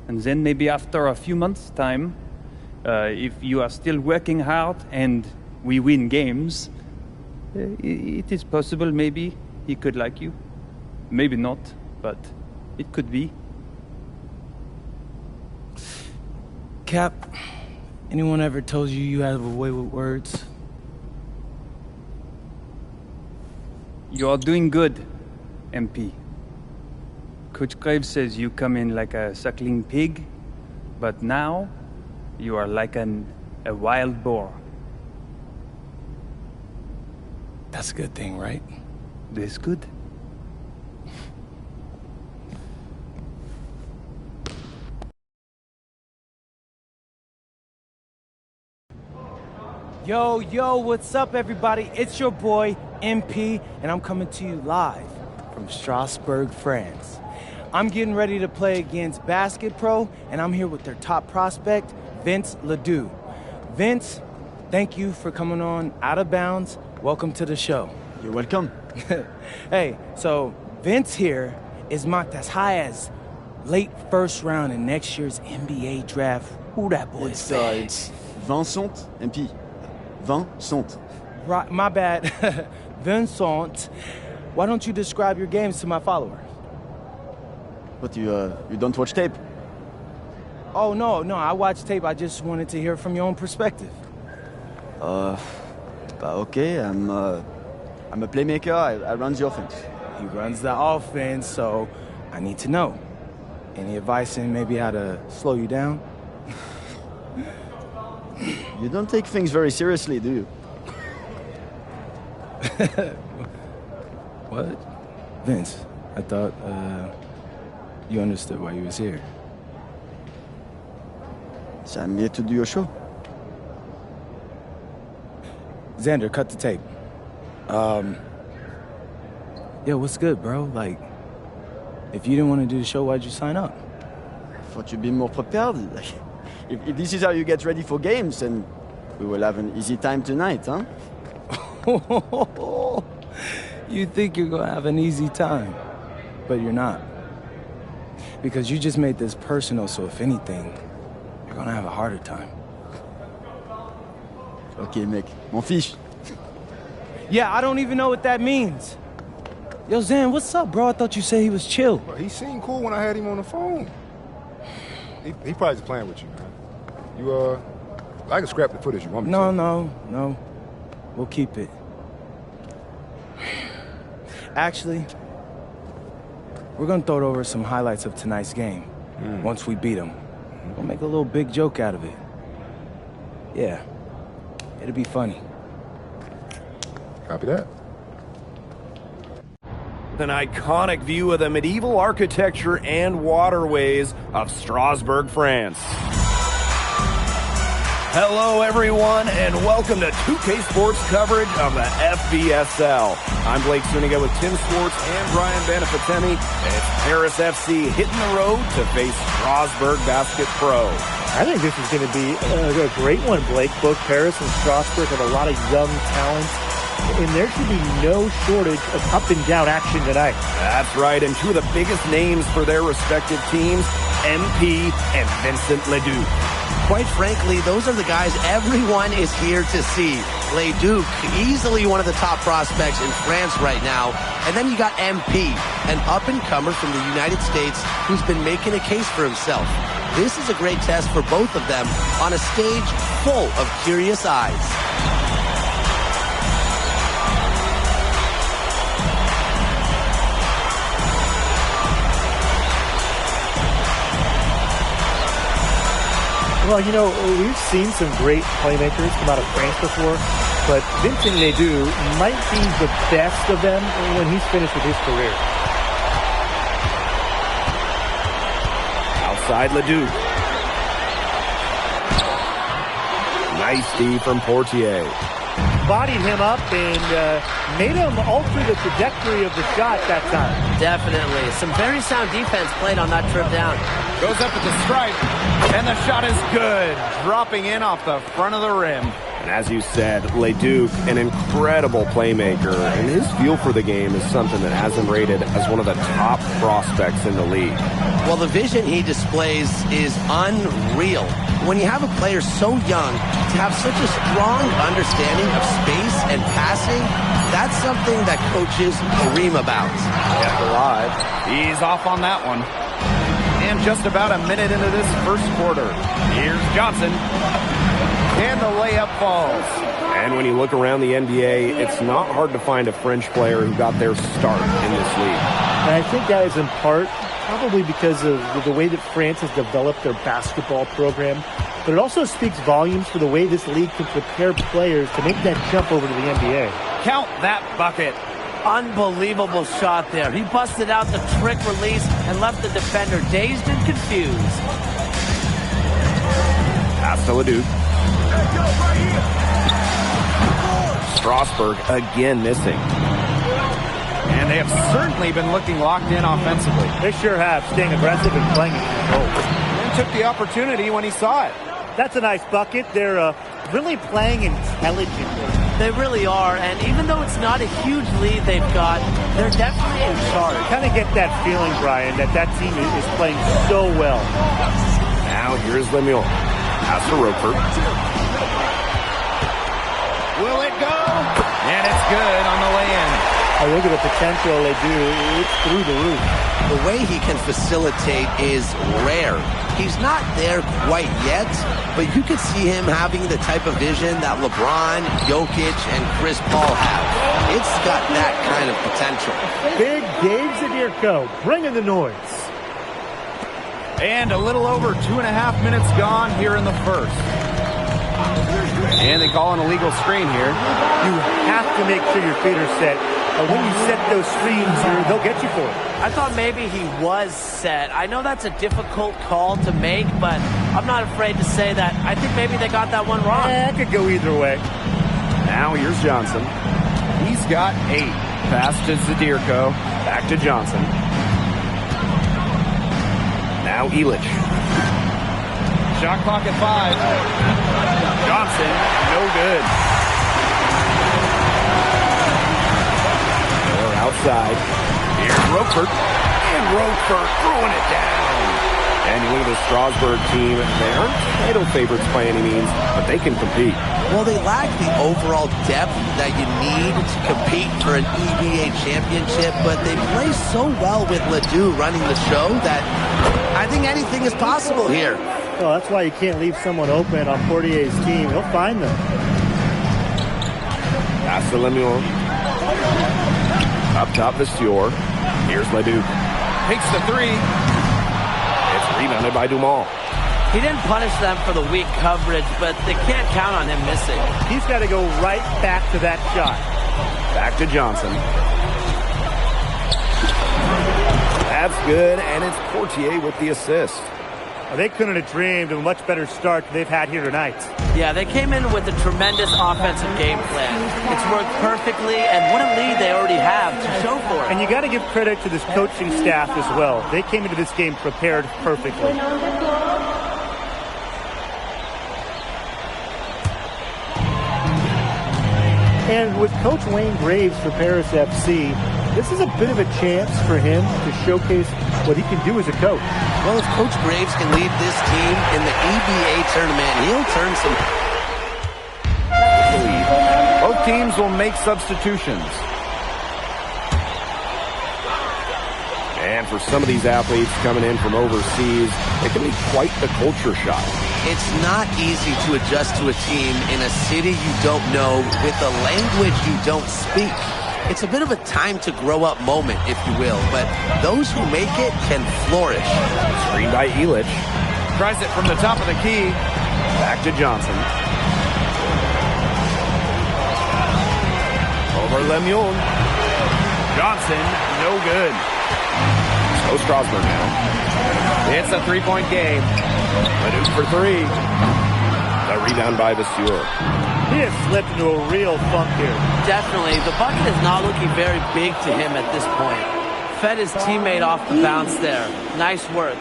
And then maybe after a few months' time, if you are still working hard and we win games, it is possible maybe he could like you. Maybe not, but it could be. Cap, anyone ever told you you have a way with words? You are doing good, MP. Coach Graves says you come in like a suckling pig, but now you are like a wild boar. That's a good thing, right? That's good. Yo, what's up, everybody? It's your boy, MP, and I'm coming to you live from Strasbourg, France. I'm getting ready to play against BACKK Pro, and I'm here with their top prospect, Vince Ledoux. Vince, thank you for coming on Out of Bounds. Welcome to the show. You're welcome. Hey, so Vince here is mocked as high as late first round in next year's NBA draft. Who that boy is? It's Vincent, MP. Vincent. Right, my bad. Vincent. Why don't you describe your games to my followers? But you don't watch tape? Oh, no, I watch tape. I just wanted to hear from your own perspective. Okay, I'm a playmaker. I run the offense. He runs the offense, so I need to know. Any advice in maybe how to slow you down? You don't take things very seriously, do you? What? Vince, I thought, you understood why you was here. So I'm here to do your show. Xander, cut the tape. Yo, what's good, bro? Like, if you didn't want to do the show, why'd you sign up? I thought you'd be more prepared. If this is how you get ready for games, then we will have an easy time tonight, huh? You think you're gonna have an easy time, but you're not. Because you just made this personal, so if anything, you're gonna have a harder time. Okay, mec. M'en fiche. Yeah, I don't even know what that means. Yo, Zan, what's up, bro? I thought you said he was chill. Bro, he seemed cool when I had him on the phone. He probably just playing with you, man. I can scrap the footage you want me to. No. We'll keep it. Actually, we're gonna throw over some highlights of tonight's game. Once we beat them, we'll make a little big joke out of it. Yeah, it'll be funny. Copy that. An iconic view of the medieval architecture and waterways of Strasbourg, France. Hello, everyone, and welcome to 2K Sports coverage of the FBSL. I'm Blake Suniga with Tim Swartz and Brian Benefitemi. It's Paris FC hitting the road to face Strasbourg Basket Pro. I think this is going to be a great one, Blake. Both Paris and Strasbourg have a lot of young talent, and there should be no shortage of up-and-down action tonight. That's right, and two of the biggest names for their respective teams, MP and Vincent Leduc. Quite frankly, those are the guys everyone is here to see. Leduc, easily one of the top prospects in France right now. And then you got MP, an up-and-comer from the United States who's been making a case for himself. This is a great test for both of them on a stage full of curious eyes. Well, you know, we've seen some great playmakers come out of France before, but Vincent Ledoux might be the best of them when he's finished with his career. Outside Ledoux. Nice D from Portier. Bodied him up and made him alter the trajectory of the shot that time. Definitely. Some very sound defense played on that trip down. Goes up at the stripe, and the shot is good. Dropping in off the front of the rim. And as you said, Leduc, an incredible playmaker, and his feel for the game is something that has him rated as one of the top prospects in the league. Well, the vision he displays is unreal. When you have a player so young to have such a strong understanding of space and passing, that's something that coaches dream about. Kept alive. He's off on that one. And just about a minute into this first quarter, here's Johnson. And the layup falls. And when you look around the NBA, it's not hard to find a French player who got their start in this league. And I think that is in part probably because of the way that France has developed their basketball program. But it also speaks volumes for the way this league can prepare players to make that jump over to the NBA. Count that bucket. Unbelievable shot there. He busted out the trick release and left the defender dazed and confused. Pass to Leduc. Strasbourg again missing. And they have certainly been looking locked in offensively. They sure have, staying aggressive and playing in control. And took the opportunity when he saw it. That's a nice bucket. They're really playing intelligently. They really are, and even though it's not a huge lead they've got, they're definitely in charge. I kind of get that feeling, Brian, that that team is playing so well. Now here's Lemuel. Pass to Roper. Will it go? And it's good on the lay-in. I look at the potential they do. It's through the roof. The way he can facilitate is rare. He's not there quite yet, but you could see him having the type of vision that LeBron, Jokic, and Chris Paul have. It's got that kind of potential. Big Dave Zadirko, bringing the noise. And a little over 2.5 minutes gone here in the first. And they call an illegal screen here. You have to make sure your feet are set. And when you set those screens, they'll get you for it. I thought maybe he was set. I know that's a difficult call to make, but I'm not afraid to say that. I think maybe they got that one wrong. It could go either way. Now here's Johnson. He's got 8. Pass to Zadirko. Back to Johnson. Now Illich. Shot clock at 5. Johnson, no good. They're outside. Here's Roper. And Roper throwing it down. And you look at the Strasbourg team. They aren't title favorites by any means, but they can compete. Well, they lack the overall depth that you need to compete for an EBA championship, but they play so well with Ledoux running the show that I think anything is possible here. Well, that's why you can't leave someone open on Portier's team. He'll find them. Pass to Lemuel. Up top, Vasseur. Here's Leduc. Takes the three. It's rebounded by Dumont. He didn't punish them for the weak coverage, but they can't count on him missing. He's got to go right back to that shot. Back to Johnson. That's good, and it's Portier with the assist. Well, they couldn't have dreamed of a much better start than they've had here tonight. Yeah, they came in with a tremendous offensive game plan. It's worked perfectly, and what a lead they already have to show for it. And you got to give credit to this coaching staff as well. They came into this game prepared perfectly. And with Coach Wayne Graves for Paris FC, this is a bit of a chance for him to showcase what he can do as a coach. Well, if Coach Graves can lead this team in the EBA tournament, he'll turn some... Both teams will make substitutions. And for some of these athletes coming in from overseas, it can be quite the culture shock. It's not easy to adjust to a team in a city you don't know with a language you don't speak. It's a bit of a time to grow up moment, if you will, but those who make it can flourish. Screen by Illich. Tries it from the top of the key. Back to Johnson. Over Lemuel. Johnson, no good. So Strasburg now. It's a three-point game. Leduc for three. The rebound by Vasseur. He has slipped into a real funk here. Definitely. The bucket is not looking very big to him at this point. Fed his teammate off the bounce there. Nice work.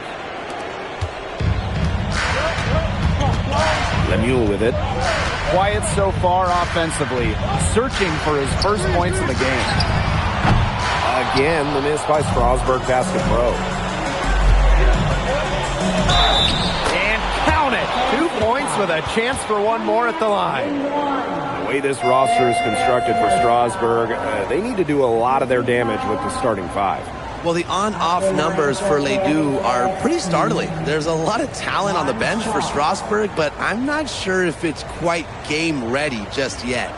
Lemuel with it. Quiet so far offensively. Searching for his first points of the game. Again, the miss by Strasburg Basket Pro. And count it! 2 points with a chance for one more at the line. The way this roster is constructed for Strasburg, they need to do a lot of their damage with the starting five. Well, the on-off numbers for Ledoux are pretty startling. There's a lot of talent on the bench for Strasburg, but I'm not sure if it's quite game ready just yet.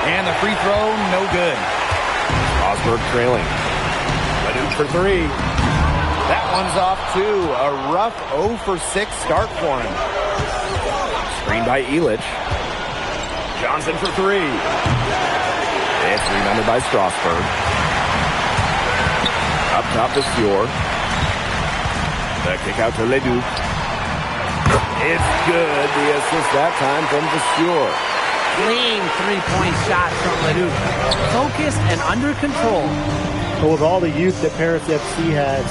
And the free throw, no good. Strasburg trailing. Ledoux for three. That one's off too. A rough 0 for 6 start for him. Screen by Illich. Johnson for three. It's rebounded by Strasburg. Up top to Vasseur. The kick out to Ledoux. It's good. The assist that time from Vasseur. Clean three-point shot from Ledoux. Focused and under control. But with all the youth that Paris FC has,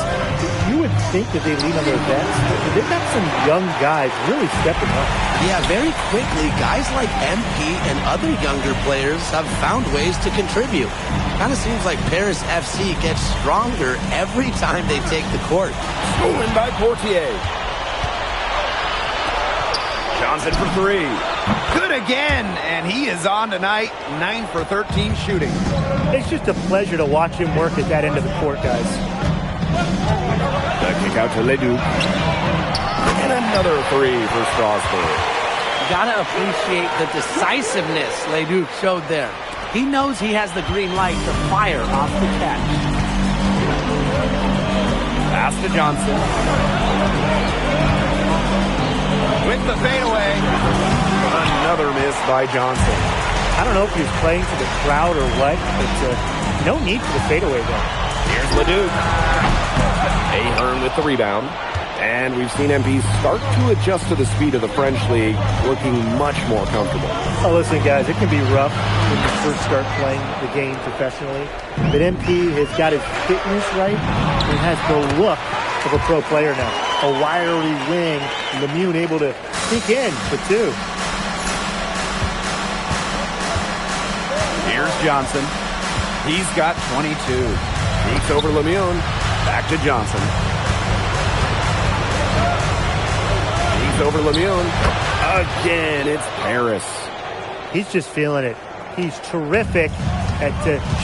you would think that they lean on their vets. But they've got some young guys really stepping up. Yeah, very quickly, guys like MP and other younger players have found ways to contribute. Kind of seems like Paris FC gets stronger every time they take the court. Stolen by Portier. Johnson for three. Good again, and he is on tonight, 9 for 13 shooting. It's just a pleasure to watch him work at that end of the court, guys. The kick out to Ledoux. And another three for Strasburg. You gotta appreciate the decisiveness Ledoux showed there. He knows he has the green light to fire off the catch. Pass to Johnson. With the fadeaway. Another miss by Johnson. I don't know if he was playing to the crowd or what, but no need for the fadeaway though. Here's Ledoux. Ahern with the rebound. And we've seen MP start to adjust to the speed of the French league, looking much more comfortable. Oh, listen, guys, it can be rough when you first start playing the game professionally. But MP has got his fitness right and has the look of a pro player now. A wiry wing, Lemuel able to sneak in for two. Here's Johnson. He's got 22. Peeks over Lemuel. Back to Johnson. Peeks over Lemuel. Again, it's Paris. He's just feeling it. He's terrific at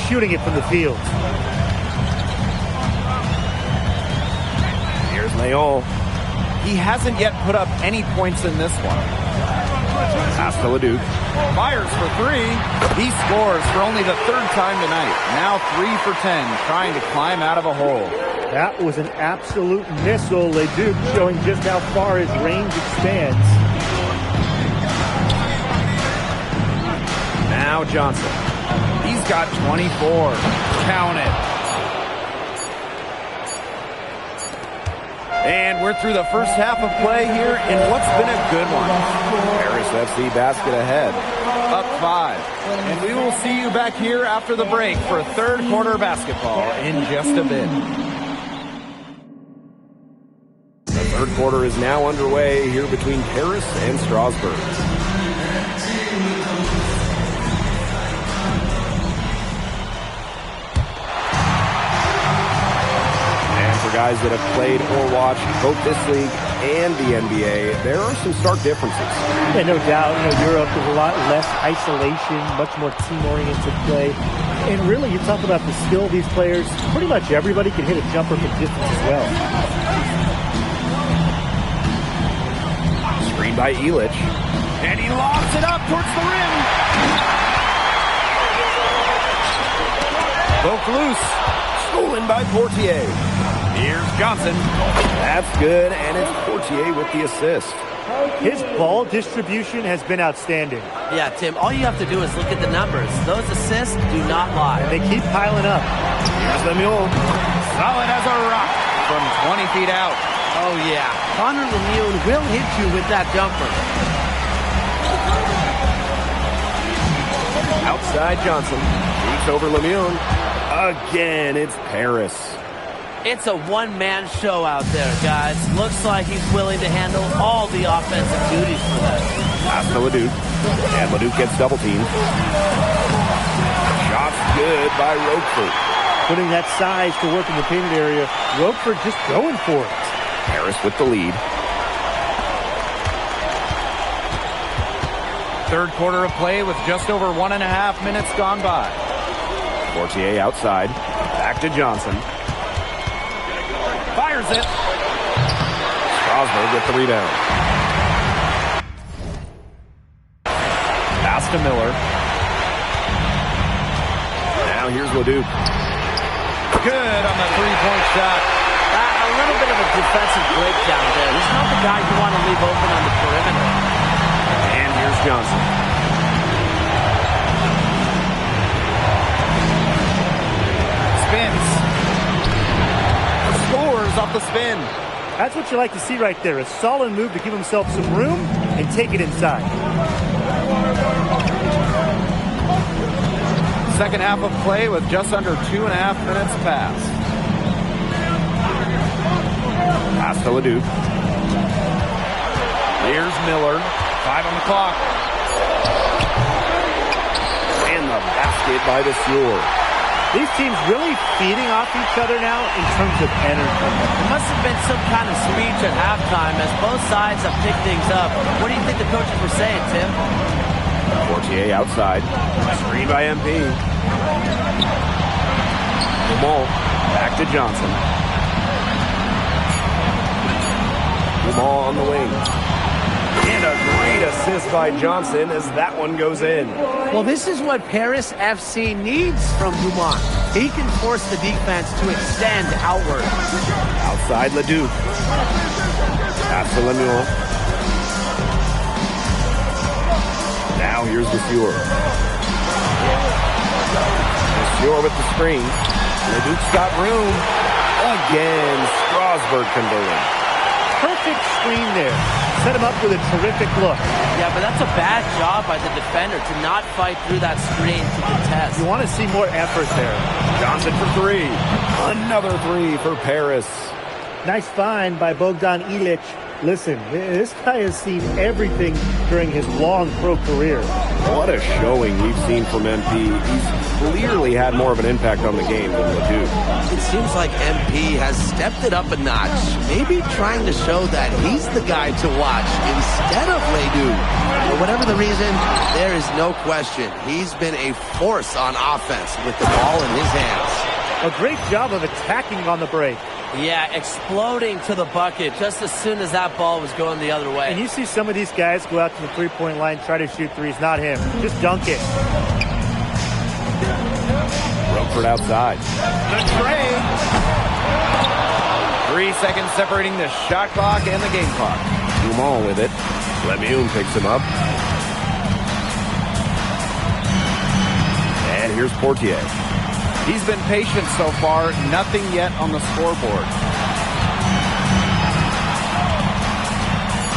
shooting it from the field. Here's Leon. he hasn't yet put up any points in this one. Pass to Leduc. Fires for three. He scores for only the third time tonight. Now 3 for 10, trying to climb out of a hole. That was an absolute missile. Leduc showing just how far his range expands. Now Johnson. He's got 24. Count it. And we're through the first half of play here in what's been a good one. Paris FC basket ahead. Up 5. And we will see you back here after the break for third quarter basketball in just a bit. The third quarter is now underway here between Paris and Strasbourg. Guys that have played or watched both this league and the NBA, there are some stark differences. Yeah, no doubt. Europe is a lot less isolation, much more team-oriented play. And really, you talk about the skill of these players, pretty much everybody can hit a jumper from distance as well. Screen by Illich. And he lobs it up towards the rim. Poked loose. Stolen by Portier. Here's Johnson. That's good, and it's Portier with the assist. His ball distribution has been outstanding. Yeah, Tim, all you have to do is look at the numbers. Those assists do not lie. And they keep piling up. Here's Lemieux. Solid as a rock from 20 feet out. Oh, yeah. Connor Lemieux will hit you with that jumper. Outside Johnson. Beats over Lemieux. Again, it's Paris. It's a one-man show out there, guys. Looks like he's willing to handle all the offensive duties for them. Pass to Leduc. And Leduc gets double-teamed. Shot's good by Roquefort. Putting that size to work in the painted area. Roquefort just going for it. Paris with the lead. Third quarter of play with just over 1.5 minutes gone by. Portier outside. Back to Johnson. Fires it. Strasbourg with the rebound. Pass to Miller. Now here's Leduc. Good on the three-point shot. A little bit of a defensive breakdown there. He's not the guy you want to leave open on the perimeter. And here's Johnson. Spins. Scores off the spin. That's what you like to see right there. A solid move to give himself some room and take it inside. Second half of play with just under 2.5 minutes passed. Pass to Leduc. Here's Miller. 5 on the clock. And the basket by the Sieur. These teams really feeding off each other now in terms of energy. There must have been some kind of speech at halftime as both sides have picked things up. What do you think the coaches were saying, Tim? Portier outside. Screen by MP. Dumont back to Johnson. Dumont on the wing. And a great assist by Johnson as that one goes in. Well, this is what Paris FC needs from Dumont. He can force the defense to extend outward. Outside Leduc. Pass to Lemieux. Now here's the Sieur. The Sieur with the screen. Leduc's got room. Again, Strasbourg converting. Perfect screen there. Set him up with a terrific look. Yeah, but that's a bad job by the defender to not fight through that screen to contest. You want to see more effort there. Johnson for 3. Another 3 for Paris. Nice find by Bogdan Illich. Listen, this guy has seen everything during his long pro career. What a showing we've seen from MP. He's clearly had more of an impact on the game than Leduc. It seems like MP has stepped it up a notch, maybe trying to show that he's the guy to watch instead of Leduc. For whatever the reason, there is no question he's been a force on offense with the ball in his hands. A great job of attacking on the break. Yeah, exploding to the bucket just as soon as that ball was going the other way. And you see some of these guys go out to the three-point line, try to shoot threes. Not him. Just dunk it. Rockford outside. The trade. 3 seconds separating the shot clock and the game clock. Dumont with it. Lemieux picks him up. And here's Portier. He's been patient so far. Nothing yet on the scoreboard.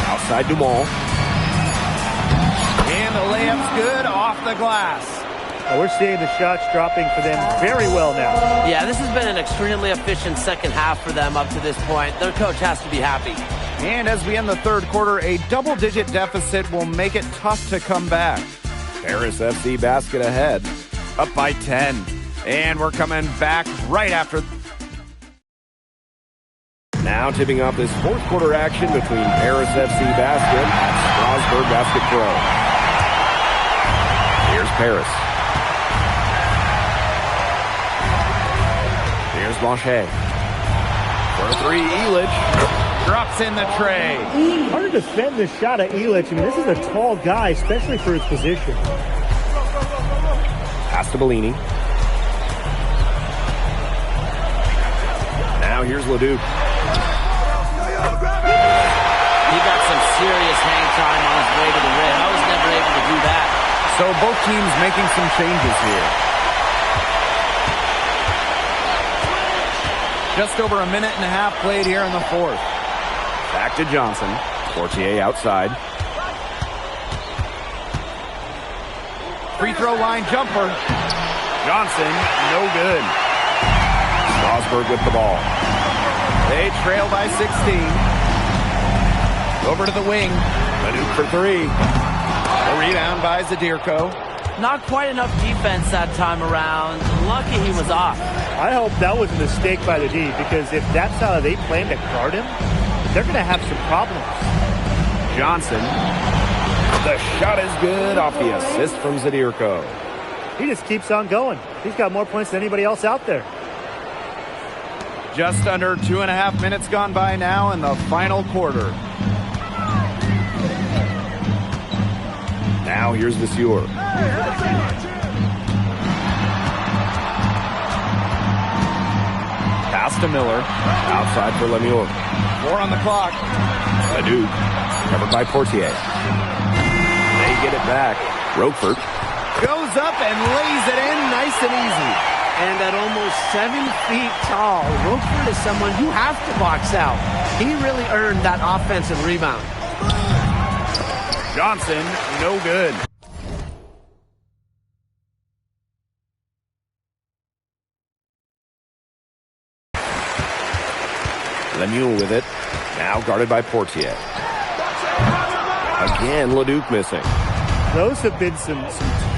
Outside Dumont. And the layup's good off the glass. We're seeing the shots dropping for them very well now. Yeah, this has been an extremely efficient second half for them up to this point. Their coach has to be happy. And as we end the third quarter, a double-digit deficit will make it tough to come back. Paris FC basket ahead, up by 10. And we're coming back right after. Now tipping off this fourth quarter action between Paris FC basket and Strasbourg Basket Pro. Here's Paris. Here's Blanchet. For three, Elich drops in the tray. Hard to defend this shot at Elich. I mean, this is a tall guy, especially for his position. Pass to Bellini. Now here's Leduc. He got some serious hang time on his way to the rim. I was never able to do that. So both teams making some changes here. Just over a minute and a half played here in the fourth. Back to Johnson. Portier outside. Free throw line jumper. Johnson, no good. Strasbourg with the ball. They trail by 16. Over to the wing. Leduc for three. A rebound by Zadirko. Not quite enough defense that time around. Lucky he was off. I hope that was a mistake by the D, because if that's how they plan to guard him, they're going to have some problems. Johnson. The shot is good off the assist from Zadirko. He just keeps on going. He's got more points than anybody else out there. Just under 2.5 minutes gone by now in the final quarter. Now here's Vasseur. Pass to Miller. Outside for Lemieux. 4 on the clock. Leduc. Covered by Portier. They get it back. Roquefort goes up and lays it in nice and easy. And at almost 7 feet tall, Roquefort is someone you have to box out. He really earned that offensive rebound. Johnson, no good. Lemieux with it. Now guarded by Portier. Again, Leduc missing. Those have been some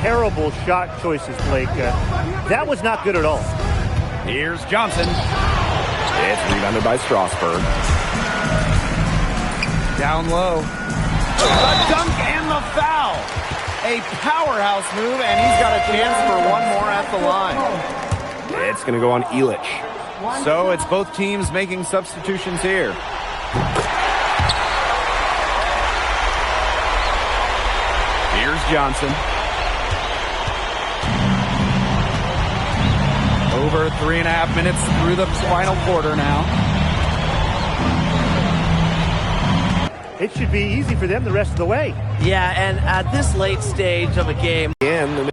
terrible shot choices, Blake. That was not good at all. Here's Johnson. It's rebounded by Strasbourg. Down low. The dunk and the foul. A powerhouse move, and he's got a chance for one more at the line. It's going to go on Elich. So it's both teams making substitutions here. Here's Johnson. Over 3.5 minutes through the final quarter now. It should be easy for them the rest of the way. Yeah, and at this late stage of a game. Again,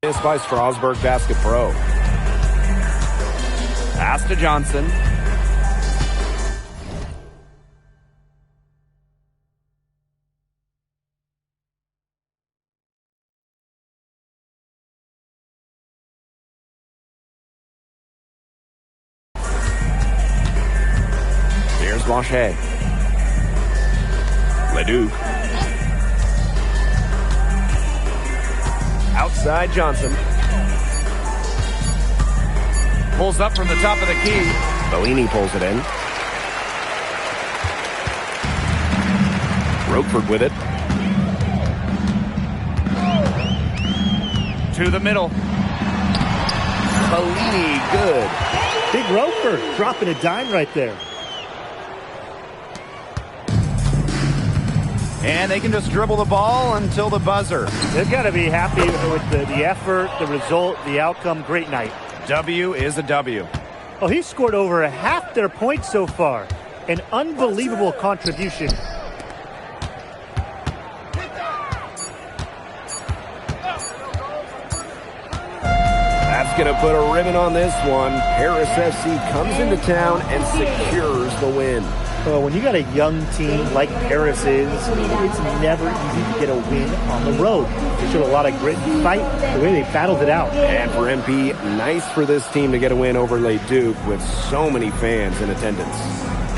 this by Strasbourg Basket Pro. Pass to Johnson. Here's Blanchet. Leduc. Outside Johnson. Pulls up from the top of the key. Bellini pulls it in. Roquefort with it. To the middle. Bellini, good. Big Roper dropping a dime right there. And they can just dribble the ball until the buzzer. They've got to be happy with the effort, the result, the outcome. Great night. W is a W. Oh, he scored over half their points so far. An unbelievable contribution. That's going to put a ribbon on this one. Paris FC comes into town and secures the win. Well, when you got a young team like Paris is, it's never easy to get a win on the road. They showed a lot of grit and fight, the way they battled it out. And for MP, nice for this team to get a win over Le Duc with so many fans in attendance.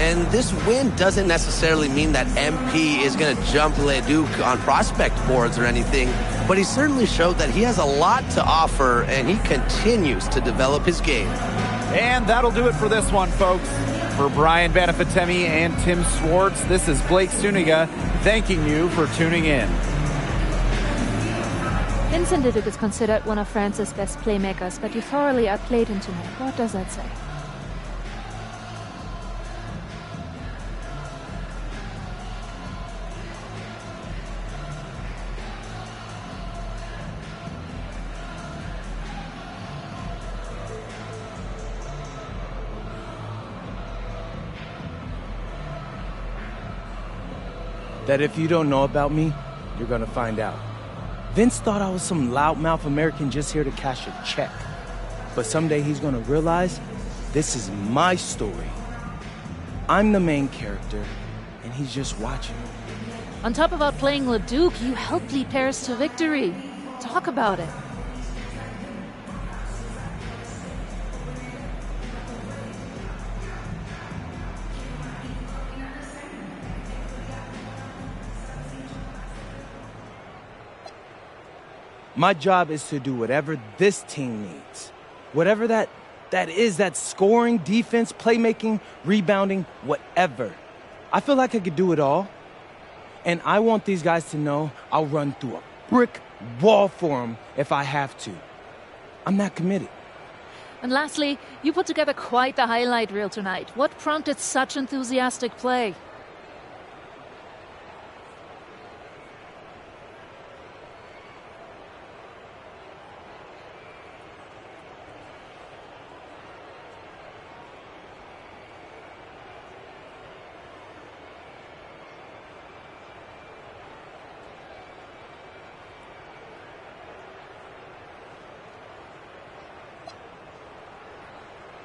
And this win doesn't necessarily mean that MP is going to jump Le Duc on prospect boards or anything, but he certainly showed that he has a lot to offer, and he continues to develop his game. And that'll do it for this one, folks. For Brian Banafitemi and Tim Swartz, this is Blake Suniga thanking you for tuning in. Vincent Le Duc is considered one of France's best playmakers, but you thoroughly outplayed him tonight. What does that say? That if you don't know about me, you're gonna find out. Vince thought I was some loudmouth American just here to cash a check. But someday he's gonna realize this is my story. I'm the main character, and he's just watching. On top of outplaying Le Duc, you helped lead Paris to victory. Talk about it. My job is to do whatever this team needs. Whatever that is, that scoring, defense, playmaking, rebounding, whatever. I feel like I could do it all. And I want these guys to know I'll run through a brick wall for them if I have to. I'm not committed. And lastly, you put together quite the highlight reel tonight. What prompted such enthusiastic play?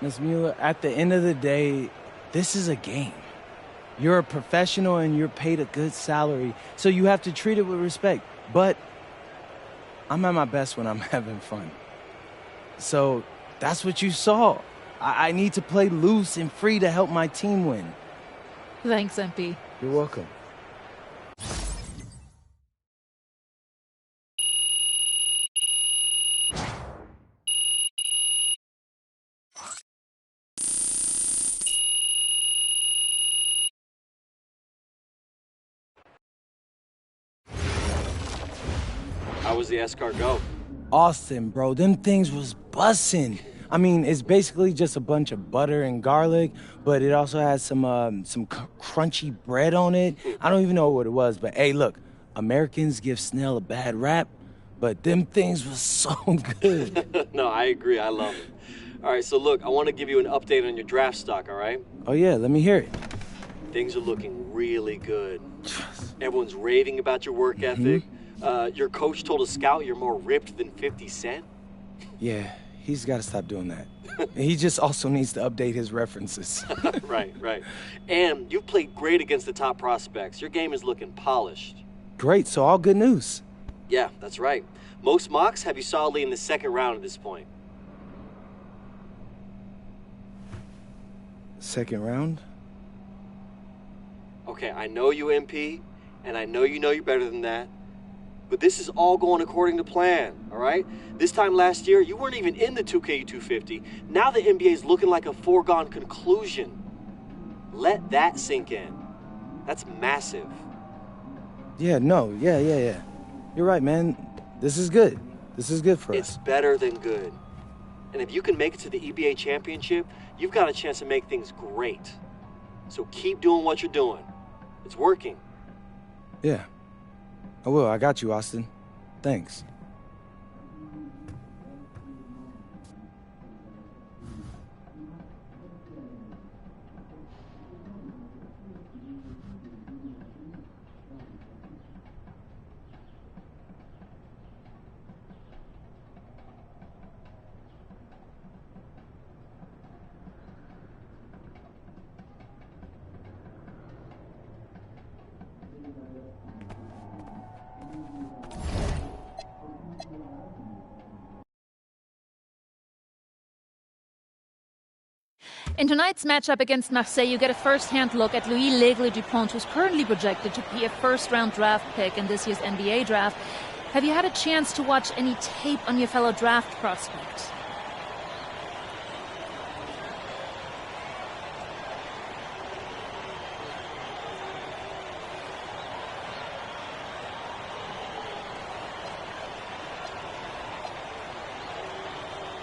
Ms. Mueller, at the end of the day, this is a game. You're a professional and you're paid a good salary, so you have to treat it with respect. But I'm at my best when I'm having fun. So that's what you saw. I need to play loose and free to help my team win. Thanks, MP. You're welcome. How was the escargot? Austin, bro, them things was bussin'. I mean, it's basically just a bunch of butter and garlic, but it also has some crunchy bread on it. I don't even know what it was, but hey, look, Americans give snail a bad rap, but them things was so good. No, I agree. I love it. All right, so look, I want to give you an update on your draft stock, all right? Oh, yeah, let me hear it. Things are looking really good. Everyone's raving about your work ethic. Your coach told a scout you're more ripped than 50 Cent. Yeah, he's got to stop doing that. He just also needs to update his references. Right. And you've played great against the top prospects. Your game is looking polished. Great, so all good news. Yeah, that's right. Most mocks have you solidly in the second round at this point. Second round? Okay, I know you, MP, and I know you're better than that. But this is all going according to plan, all right? This time last year, you weren't even in the 2K 250. Now the NBA is looking like a foregone conclusion. Let that sink in. That's massive. Yeah. You're right, man. This is good. This is good for us. It's better than good. And if you can make it to the EBA championship, you've got a chance to make things great. So keep doing what you're doing. It's working. Yeah, I will. I got you, Austin. Thanks. In tonight's matchup against Marseille, you get a first-hand look at Louis L'Aigle-Dupont, who's currently projected to be a first-round draft pick in this year's NBA draft. Have you had a chance to watch any tape on your fellow draft prospect?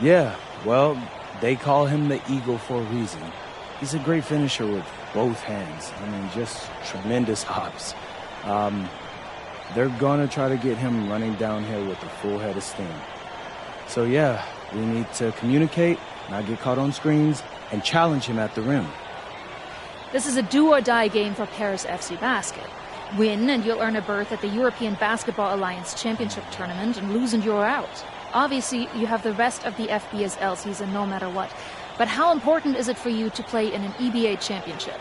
Yeah, well, they call him the Eagle for a reason. He's a great finisher with both hands. I mean, just tremendous hops. They're going to try to get him running downhill with a full head of steam. So, yeah, we need to communicate, not get caught on screens, and challenge him at the rim. This is a do-or-die game for Paris FC Basket. Win, and you'll earn a berth at the European Basketball Alliance Championship Tournament, and lose and you're out. Obviously, you have the rest of the FBSL season no matter what. But how important is it for you to play in an EBA championship?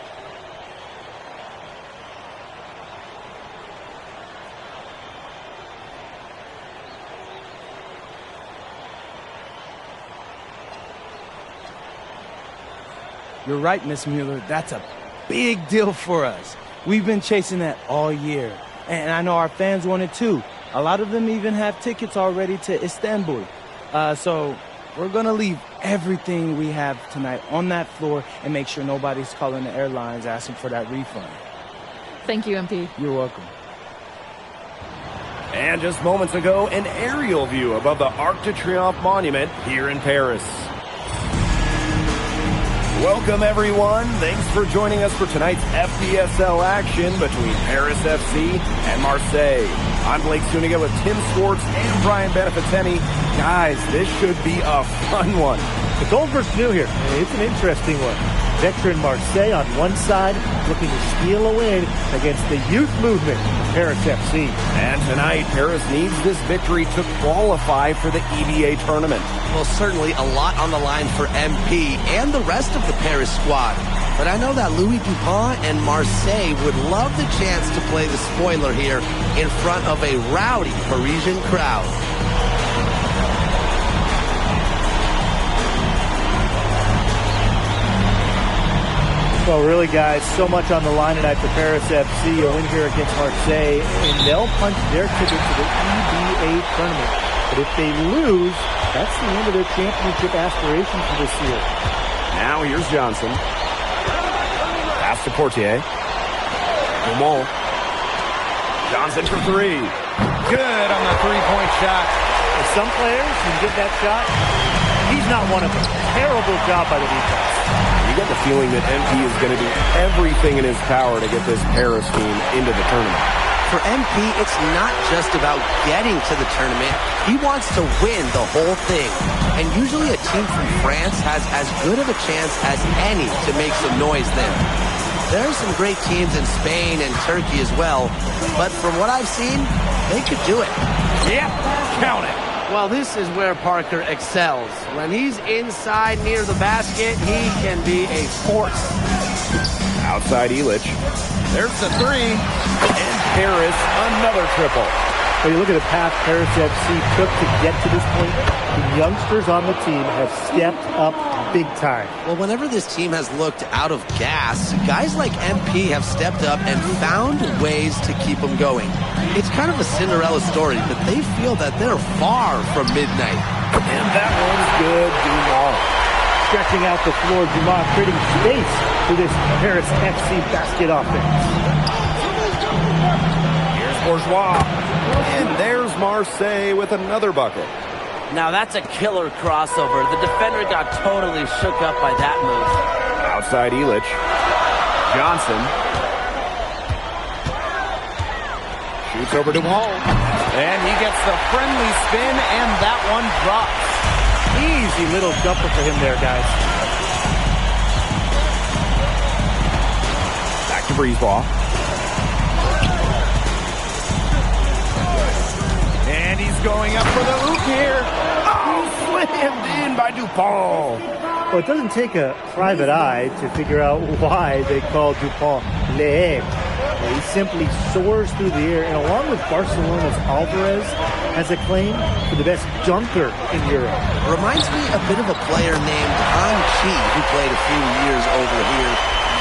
You're right, Miss Mueller. That's a big deal for us. We've been chasing that all year. And I know our fans want it too. A lot of them even have tickets already to Istanbul. So we're going to leave everything we have tonight on that floor and make sure nobody's calling the airlines asking for that refund. Thank you, MP. You're welcome. And just moments ago, an aerial view above the Arc de Triomphe monument here in Paris. Welcome, everyone. Thanks for joining us for tonight's FBSL action between Paris FC and Marseille. I'm Blake Suniga with Tim Swartz and Brian Benefitemi. Guys, this should be a fun one. The old versus new here. It's an interesting one. Veteran Marseille on one side looking to steal a win against the youth movement of Paris FC. And tonight, Paris needs this victory to qualify for the EBA tournament. Well, certainly a lot on the line for MP and the rest of the Paris squad. But I know that Louis Dupont and Marseille would love the chance to play the spoiler here in front of a rowdy Parisian crowd. Well, really, guys, so much on the line tonight for Paris FC. A win here against Marseille, and they'll punch their ticket to the EBA tournament. But if they lose, that's the end of their championship aspirations for this year. Now here's Johnson. Pass to Portier. Dumont. Johnson for three. Good on the three-point shot. For some players, you get that shot. He's not one of them. Terrible job by the defense. You get the feeling that MP is going to do everything in his power to get this Paris team into the tournament. For MP, it's not just about getting to the tournament. He wants to win the whole thing. And usually a team from France has as good of a chance as any to make some noise there. There are some great teams in Spain and Turkey as well. But from what I've seen, they could do it. Yep, count it. Well, this is where Parker excels. When he's inside near the basket, he can be a force. Outside Illich. There's the three. And Paris, another triple. When you look at the path Paris FC took to get to this point, the youngsters on the team have stepped up big time. Well, whenever this team has looked out of gas, guys like MP have stepped up and found ways to keep them going. It's kind of a Cinderella story, but they feel that they're far from midnight. And that one's good, Dumont. Stretching out the floor, Dumont creating space for this Paris FC basket offense. Here's Bourgeois. And there's Marseille with another bucket. Now that's a killer crossover. The defender got totally shook up by that move. Outside Illich. Johnson. Shoots over to Wall. And he gets the friendly spin, and that one drops. Easy little jumper for him there, guys. Back to Breezeball. And he's going up for the hoop here. Oh, slammed in by DuPont. Well, it doesn't take a private eye to figure out why they call DuPont Le. He simply soars through the air, and along with Barcelona's Alvarez, has a claim for the best dunker in Europe. Reminds me a bit of a player named Han Chi, who played a few years over here.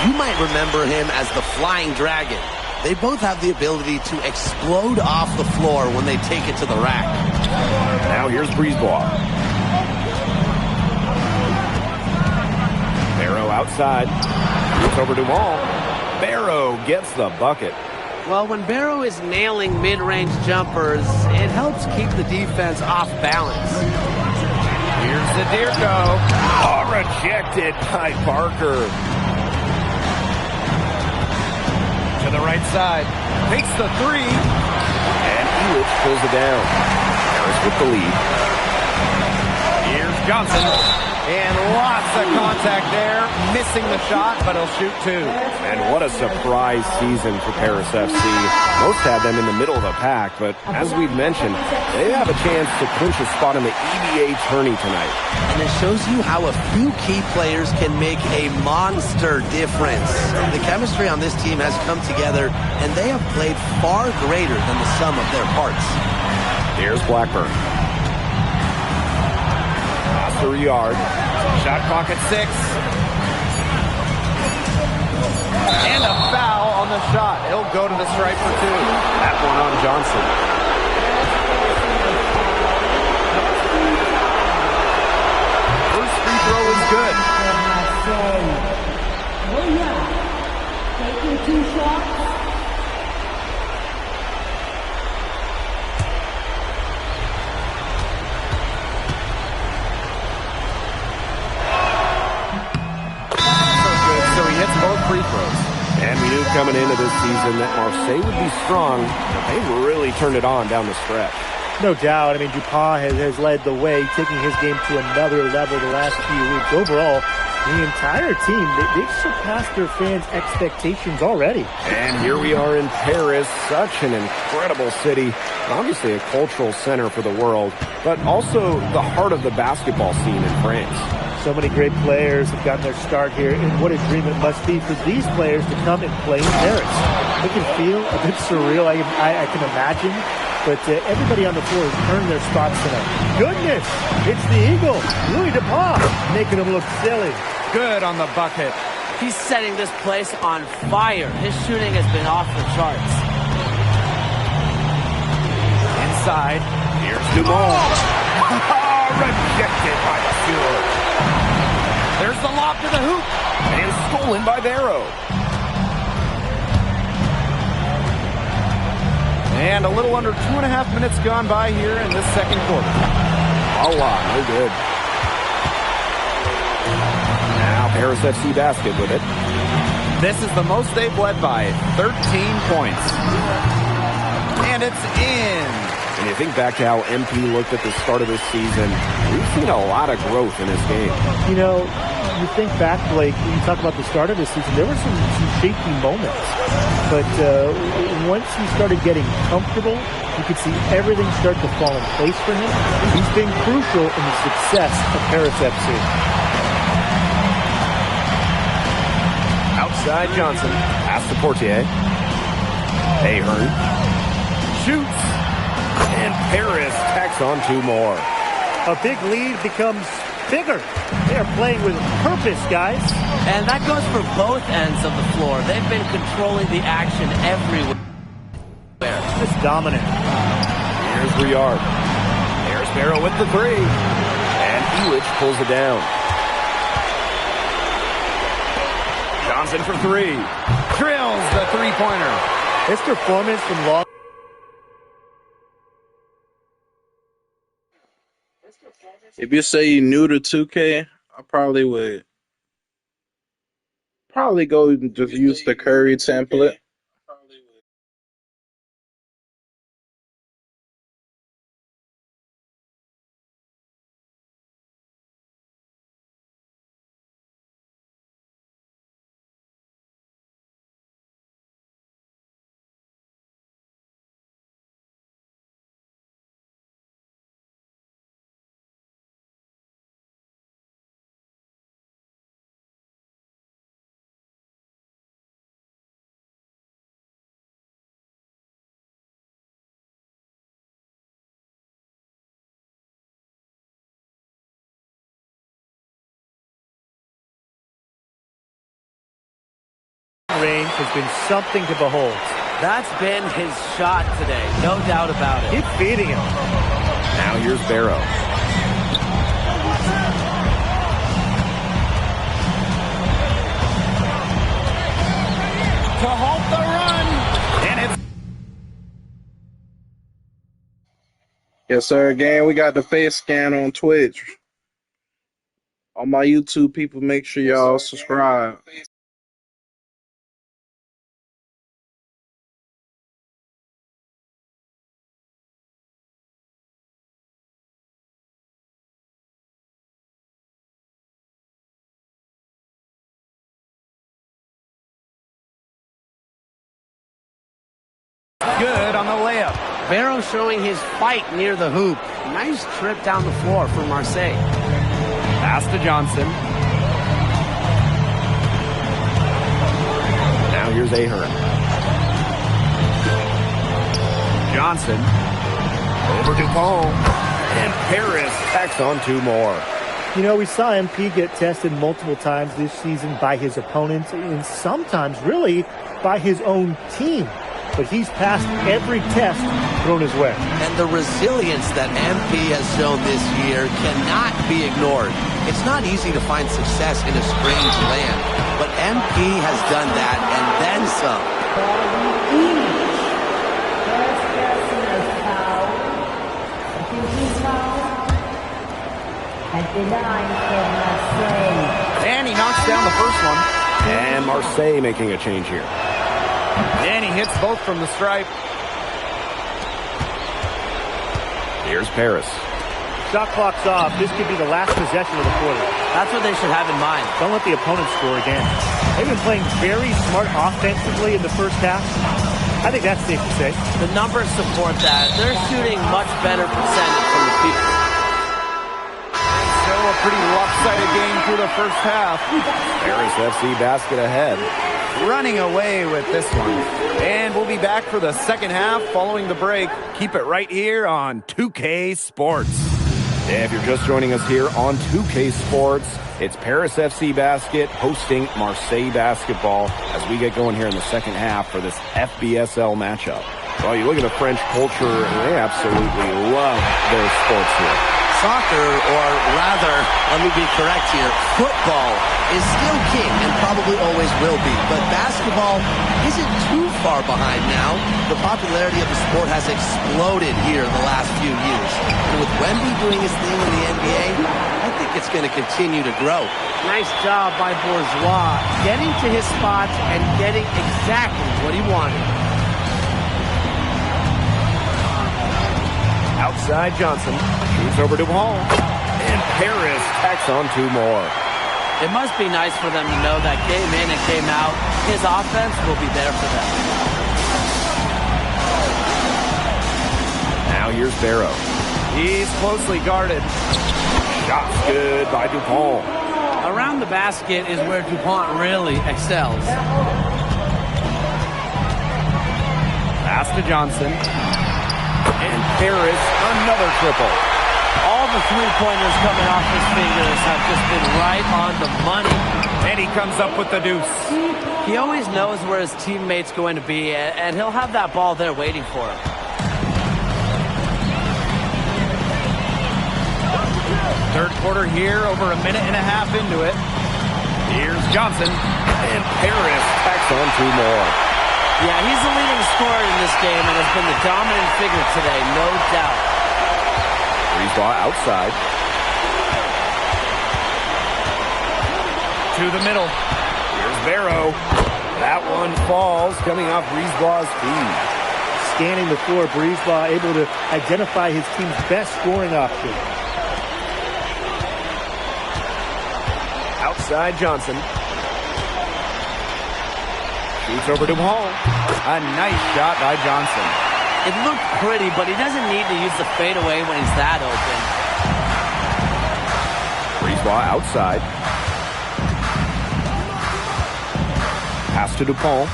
You might remember him as the Flying Dragon. They both have the ability to explode off the floor when they take it to the rack. Now here's Breezeball. Barrow outside. It's over to Wall. Barrow gets the bucket. Well, when Barrow is nailing mid-range jumpers, it helps keep the defense off balance. Here's the Deerko. Oh, rejected by Parker. To the right side. Takes the three. And Illich pulls it down. Harris with the lead. Here's Johnson. And lots of contact there. Missing the shot, but he'll shoot two. And what a surprise season for Paris FC. Most had them in the middle of the pack, but as we've mentioned, they have a chance to clinch a spot in the EBA tourney tonight. And it shows you how a few key players can make a monster difference. The chemistry on this team has come together, and they have played far greater than the sum of their parts. Here's Blackburn. 3 yard. Shot clock at 6. And a foul on the shot. He'll go to the stripe for 2. That one on Johnson. First free throw is good. Oh yeah. Taking 2 shots. Both free throws. And we knew coming into this season that Marseille would be strong. They really turned it on down the stretch. No doubt. I mean, DuPont has led the way, taking his game to another level the last few weeks. Overall, the entire team, they've surpassed their fans' expectations already. And here we are in Paris, such an incredible city. Obviously a cultural center for the world, but also the heart of the basketball scene in France. So many great players have gotten their start here, and what a dream it must be for these players to come and play in Paris. It can feel a bit surreal, I can imagine, but everybody on the floor has earned their spots tonight. Goodness, it's the Eagle, Louis DuPont, making him look silly. Good on the bucket. He's setting this place on fire. His shooting has been off the charts. Inside, here's Dumont. Rejected by the Stewart. There's the lob to the hoop. And stolen by Barrow. And a little under 2.5 minutes gone by here in this second quarter. No good. Now Paris FC basket with it. This is the most they've led by, 13 points. And it's in. And you think back to how MP looked at the start of this season, we've seen a lot of growth in his game. You know, you think back, Blake, when you talk about the start of this season, there were some shaky moments. But once he started getting comfortable, you could see everything start to fall in place for him. He's been crucial in the success of Paris FC. Outside Johnson, pass to Portier. Ahern shoots. And Paris tacks on 2 more. A big lead becomes bigger. They are playing with purpose, guys. And that goes for both ends of the floor. They've been controlling the action everywhere. Just dominant. Here's Riard. There's Barrow with the 3. And Illich pulls it down. Johnson for 3. Drills the three-pointer. His performance from long If you say you're new to 2K, I probably would go and just use the Curry template. Range has been something to behold. That's been his shot today, no doubt about it. Keep feeding him. Now here's Barrow. To halt the run. And it's... Yes, sir. Again, we got the face scan on Twitch. All my YouTube people, make sure y'all subscribe. Good on the layup. Barrow showing his fight near the hoop. Nice trip down the floor for Marseille. Pass to Johnson. Now here's Ahern. Johnson. Over DuPont. And Paris tacks on 2 more. You know, we saw MP get tested multiple times this season by his opponents and sometimes really by his own team. But he's passed every test thrown his way. And the resilience that MP has shown this year cannot be ignored. It's not easy to find success in a strange land, but MP has done that and then some. And he knocks down the first one. And Marseille making a change here. And he hits both from the stripe. Here's Paris. Shot clock's off. This could be the last possession of the quarter. That's what they should have in mind. Don't let the opponent score again. They've been playing very smart offensively in the first half. I think that's safe to say. The numbers support that. They're shooting much better percentage from the field. Still a pretty lopsided game through the first half. Paris FC basket ahead. Running away with this one. And we'll be back for the second half following the break. Keep it right here on 2K Sports. If you're just joining us here on 2K Sports, it's Paris FC Basket hosting Marseille Basketball as we get going here in the second half for this FBSL matchup. Well, you look at the French culture, and they absolutely love their sports here. Soccer, or rather, let me be correct here, football is still king and probably always will be. But basketball isn't too far behind now. The popularity of the sport has exploded here in the last few years. And with Wemby doing his thing in the NBA, I think it's going to continue to grow. Nice job by Bourgeois, getting to his spots and getting exactly what he wanted. Outside Johnson. Shoots over to Hall. And Paris tacks on 2 more. It must be nice for them to know that game in and game out, his offense will be there for them. Now here's Barrow. He's closely guarded. Shots good by DuPont. Around the basket is where DuPont really excels. Pass to Johnson. And Paris, another triple. All the three-pointers coming off his fingers have just been right on the money. And he comes up with the deuce. He always knows where his teammate's going to be, and he'll have that ball there waiting for him. Third quarter here, over a minute and a half into it. Here's Johnson. And Paris tacks on 2 more. Yeah, he's the leading scorer in this game and has been the dominant figure today, no doubt. Breeze ball outside. to the middle. Here's Barrow. That one falls, coming off Brisebois' feet. Scanning the floor, Brisebois able to identify his team's best scoring option. Outside Johnson. Shoots over to Hall. A nice shot by Johnson. It looked pretty, but he doesn't need to use the fadeaway when he's that open. Brisebois outside. Pass to DuPont.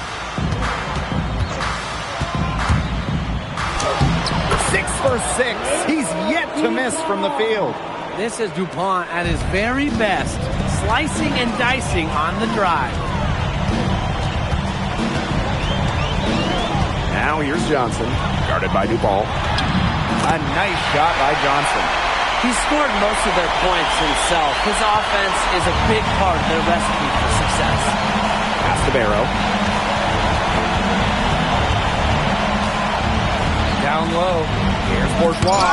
6 for 6. He's yet to miss from the field. This is DuPont at his very best, slicing and dicing on the drive. Now here's Johnson, guarded by DuPont. A nice shot by Johnson. He scored most of their points himself. His offense is a big part of their recipe for success. Pass to Barrow. Down low. Here's Bourgeois.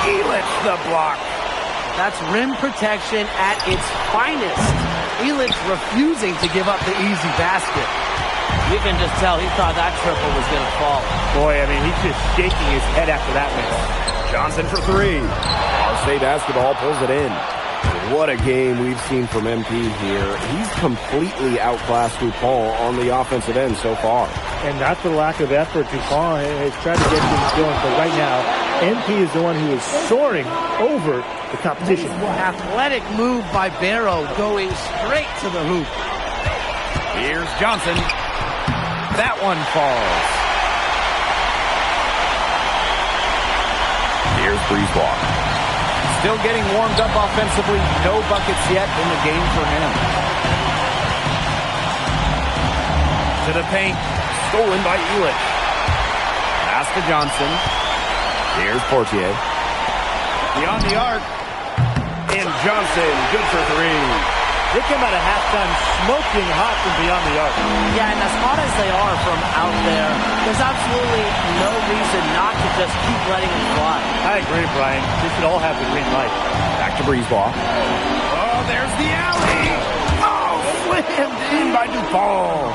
Elich the block. That's rim protection at its finest. Elich refusing to give up the easy basket. You can just tell he thought that triple was going to fall. Boy, I mean, he's just shaking his head after that miss. Johnson for 3. State basketball pulls it in. What a game we've seen from MP here. He's completely outclassed DuPont on the offensive end so far. And not for lack of effort, DuPont has tried to get things going, but right now, MP is the one who is soaring over the competition. Athletic move by Barrow, going straight to the hoop. Here's Johnson. That one falls. Here's Brisebois. Still getting warmed up offensively. No buckets yet in the game for him. To the paint. Stolen by Elich. Pass to Johnson. Here's Portier. Beyond the arc. And Johnson, good for 3. They come out of halftime smoking hot from beyond the arc. Yeah, and as hot as they are from out there, there's absolutely no reason not to just keep letting them fly. I agree, Brian. They should all have the green light. Back to Brisebois. Oh, there's the alley. Oh, slammed in by DuPont.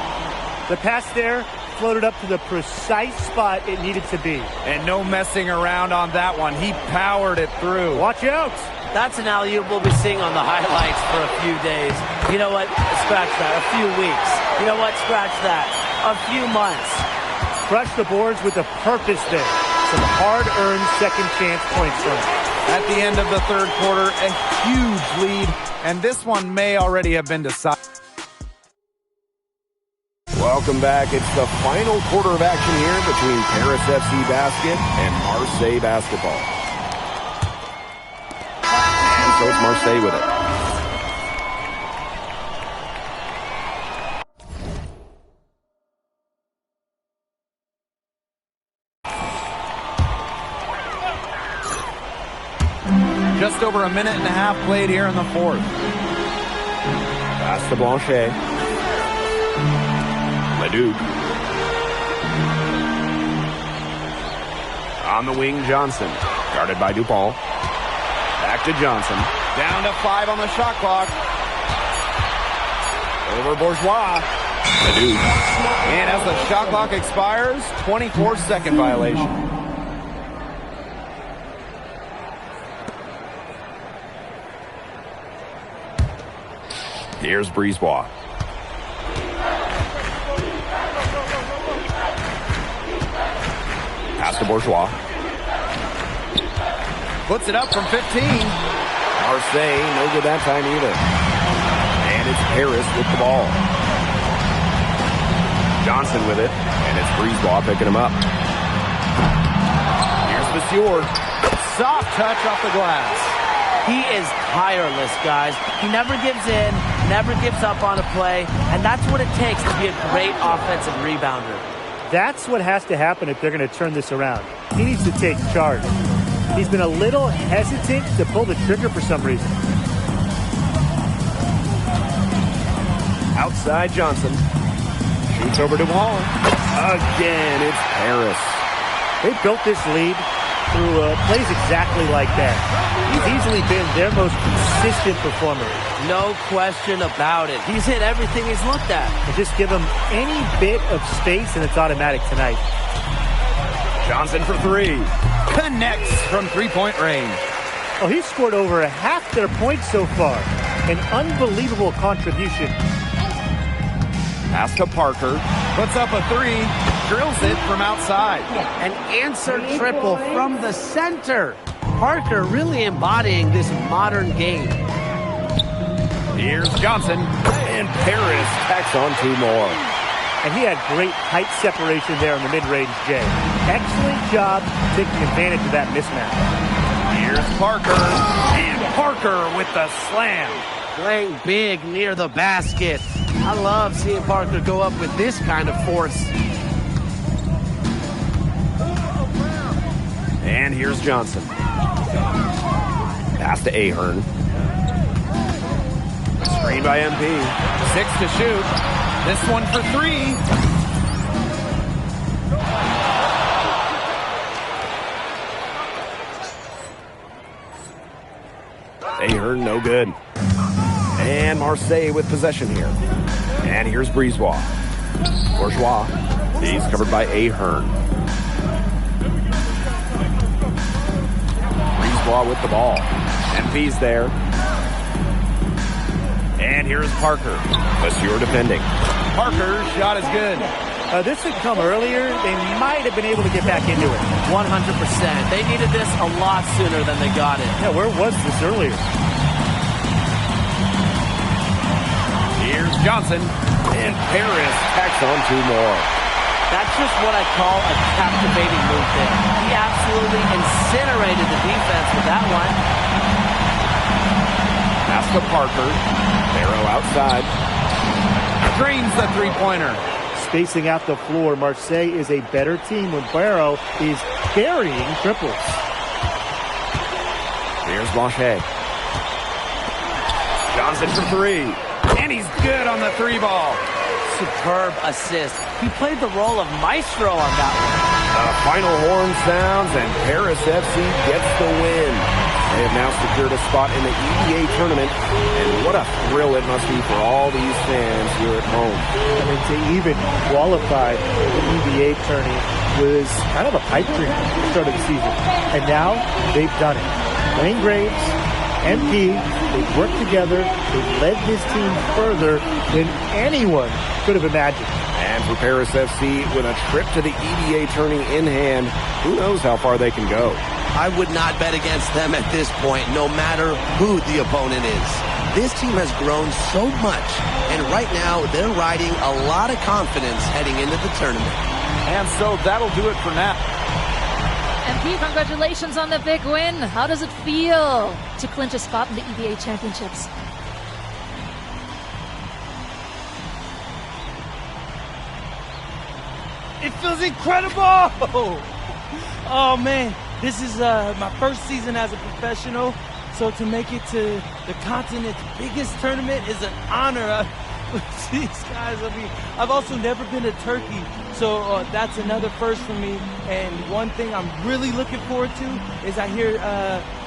The pass there floated up to the precise spot it needed to be. And no messing around on that one. He powered it through. Watch out. That's an alley-oop we'll be seeing on the highlights for a few days. You know what? Scratch that. A few weeks. You know what? Scratch that. A few months. Crush the boards with a purpose there. Some hard-earned second-chance points from him. At the end of the third quarter, a huge lead, and this one may already have been decided. Welcome back. It's the final quarter of action here between Paris FC Basket and Marseille Basketball. And so it's Marseille with it. Just over a minute and a half played here in the fourth. Pass to Blanchet. Leduc. On the wing, Johnson. Guarded by DuPont. Back to Johnson. Down to 5 on the shot clock. Over Bourgeois. Leduc. And as the shot clock expires, 24-second violation. Here's Brisebois. Pass to Bourgeois. Puts it up from 15. Marseille, no good that time either. And it's Harris with the ball. Johnson with it, and it's Brisebois picking him up. Here's Monsieur. Soft touch off the glass. He is tireless, guys. He never gives in, never gives up on a play, and that's what it takes to be a great offensive rebounder. That's what has to happen if they're going to turn this around. He needs to take charge. He's been a little hesitant to pull the trigger for some reason. Outside Johnson. Shoots over to Wall. Again, it's Harris. They built this lead through plays exactly like that. He's easily been their most consistent performer. No question about it. He's hit everything he's looked at. And just give him any bit of space, and it's automatic tonight. Johnson for three. Connects from three-point range. Oh, he's scored over a half their points so far. An unbelievable contribution. Pass to Parker. Puts up a three. Drills it from outside. An answer triple from the center. Parker really embodying this modern game. Here's Johnson. And Paris tacks on two more. And he had great height separation there in the mid-range, Jay. Excellent job taking advantage of that mismatch. Here's Parker. And Parker with the slam. Playing big near the basket. I love seeing Parker go up with this kind of force. And here's Johnson. Pass to Ahern. Screen by MP. 6 to shoot. This one for three. Ahern, no good. And Marseille with possession here. And here's Bourgeois. He's covered by Ahern. Bourgeois with the ball. MP's there. And here's Parker. Monsieur defending. Parker's shot is good. This had come earlier. They might have been able to get back into it. 100%. They needed this a lot sooner than they got it. Yeah, where was this earlier? Here's Johnson. And Paris tacks on two more. That's just what I call a captivating move there. He absolutely incinerated the defense with that one. Pass to Parker. Barrow outside. Drains the three-pointer. Spacing out the floor, Marseille is a better team when Barrow is burying triples. Here's Blanchet. Johnson for three. And he's good on the three ball. Superb assist. He played the role of maestro on that one. Final horn sounds, and Paris FC gets the win. They have now secured a spot in the EBA tournament, and what a thrill it must be for all these fans here at home. I mean, to even qualify for the EBA tourney was kind of a pipe dream at the start of the season. And now they've done it. Wayne Graves, MP, they've worked together. They've led this team further than anyone could have imagined. And for Paris FC, with a trip to the EBA tourney in hand, who knows how far they can go. I would not bet against them at this point, no matter who the opponent is. This team has grown so much, and right now they're riding a lot of confidence heading into the tournament. And so that'll do it for now. MP, congratulations on the big win. How does it feel to clinch a spot in the EBA Championships? It feels incredible! Oh, man. This is my first season as a professional, so to make it to the continent's biggest tournament is an honor. These guys, I mean, I've also never been to Turkey, so that's another first for me. And one thing I'm really looking forward to is I hear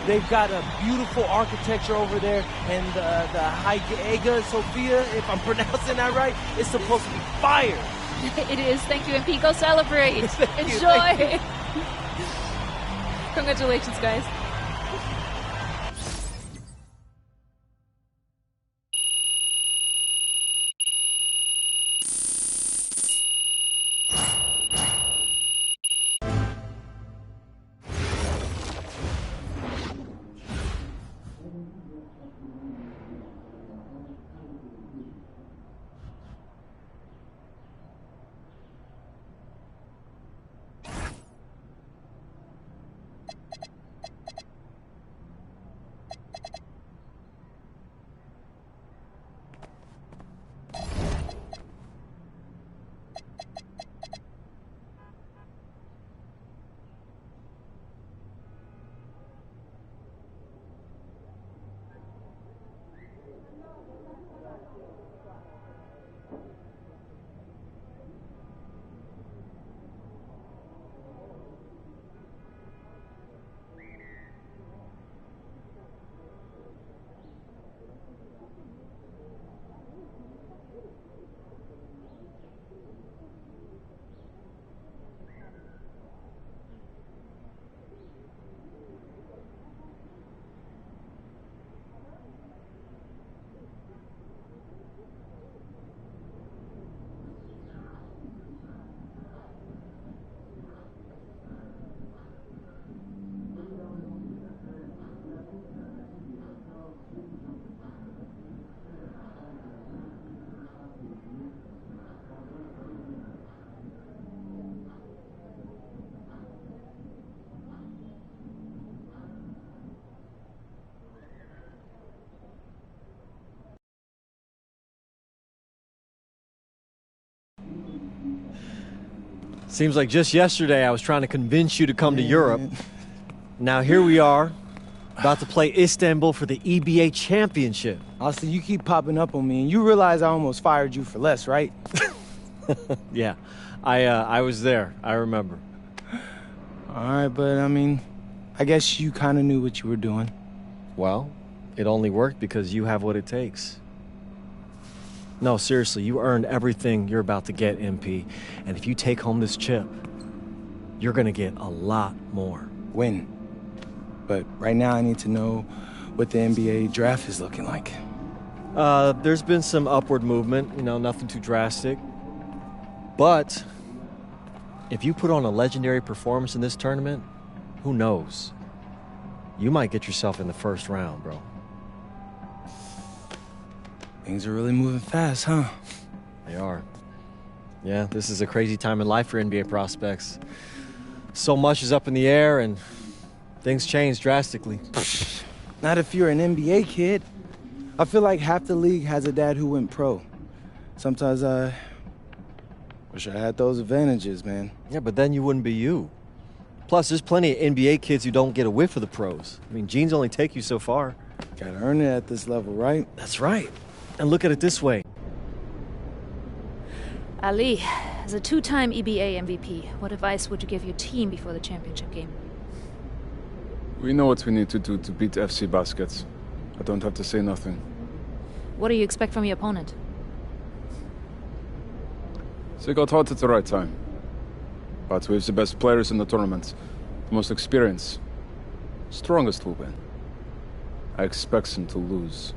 they've got a beautiful architecture over there, and the Hagia Sophia, if I'm pronouncing that right, is supposed to be fire. It is. Thank you, MP. Go celebrate. Enjoy. Congratulations, guys. Seems like just yesterday I was trying to convince you to come to Europe. Now here we are, about to play Istanbul for the EBA championship. Austin, you keep popping up on me, and you realize I almost fired you for less, right? Yeah, I was there. I remember. All right, but I mean, I guess you kind of knew what you were doing. Well, it only worked because you have what it takes. No, seriously, you earned everything you're about to get, MP. And if you take home this chip, you're gonna get a lot more. Win. But right now I need to know what the NBA draft is looking like. There's been some upward movement, you know, nothing too drastic. But if you put on a legendary performance in this tournament, who knows? You might get yourself in the first round, bro. Things are really moving fast, huh? They are. Yeah, this is a crazy time in life for NBA prospects. So much is up in the air and things change drastically. Not if you're an NBA kid. I feel like half the league has a dad who went pro. Sometimes I wish I had those advantages, man. Yeah, but then you wouldn't be you. Plus, there's plenty of NBA kids who don't get a whiff of the pros. I mean, genes only take you so far. Gotta earn it at this level, right? That's right. And look at it this way. Ali, as a two-time EBA MVP, what advice would you give your team before the championship game? We know what we need to do to beat FC Baskets. I don't have to say nothing. What do you expect from your opponent? They got hot at the right time. But we have the best players in the tournament. The most experienced. Strongest will win. I expect them to lose.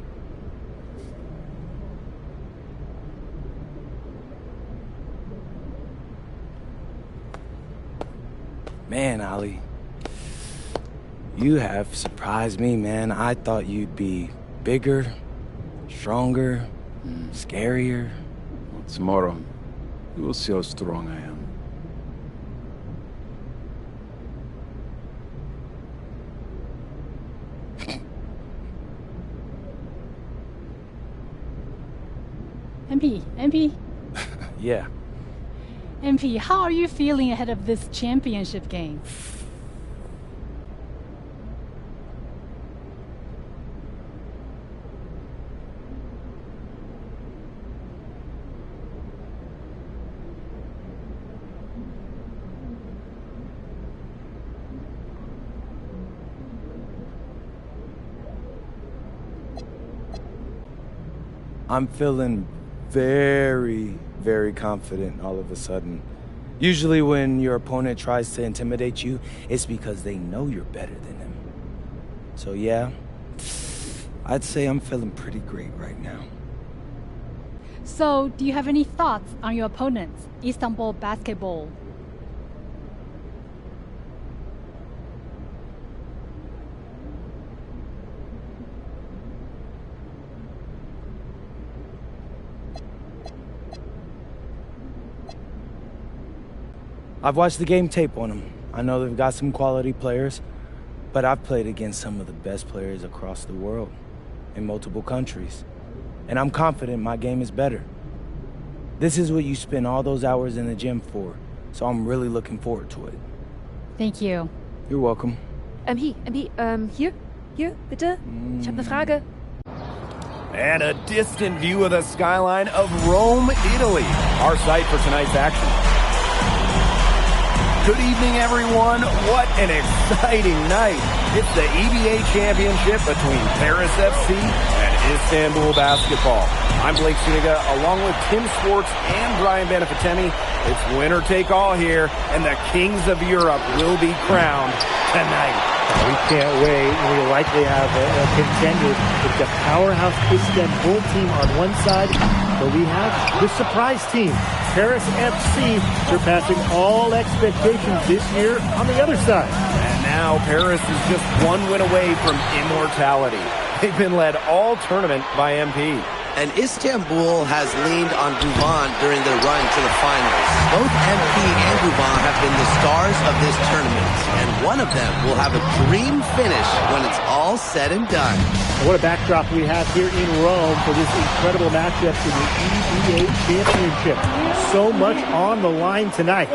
Man, Ali, you have surprised me, man. I thought you'd be bigger, stronger, scarier. Well, tomorrow, you will see how strong I am. MP? Yeah. MP, how are you feeling ahead of this championship game? I'm feeling very, very confident all of a sudden. Usually when your opponent tries to intimidate you, it's because they know you're better than them. So yeah, I'd say I'm feeling pretty great right now. So, do you have any thoughts on your opponents, Istanbul Basketball? I've watched the game tape on them. I know they've got some quality players, but I've played against some of the best players across the world in multiple countries. And I'm confident my game is better. This is what you spend all those hours in the gym for, so I'm really looking forward to it. Thank you. You're welcome. Hier, bitte. Ich habe eine Frage. And a distant view of the skyline of Rome, Italy, our site for tonight's action. Good evening, everyone. What an exciting night. It's the EBA championship between Paris FC and Istanbul Basketball. I'm Blake Suniga, along with Tim Swartz and Brian Benefitemi. It's winner take all here, and the kings of Europe will be crowned tonight. We can't wait. We likely have a contender with the powerhouse Istanbul team on one side, but we have the surprise team, Paris FC, surpassing all expectations this year on the other side. And now Paris is just one win away from immortality. They've been led all tournament by MP. And Istanbul has leaned on Duvan during their run to the finals. Both MP and Duvan have been the stars of this tournament, and one of them will have a dream finish when it's all said and done. What a backdrop we have here in Rome for this incredible matchup for the EBA Championship. So much on the line tonight.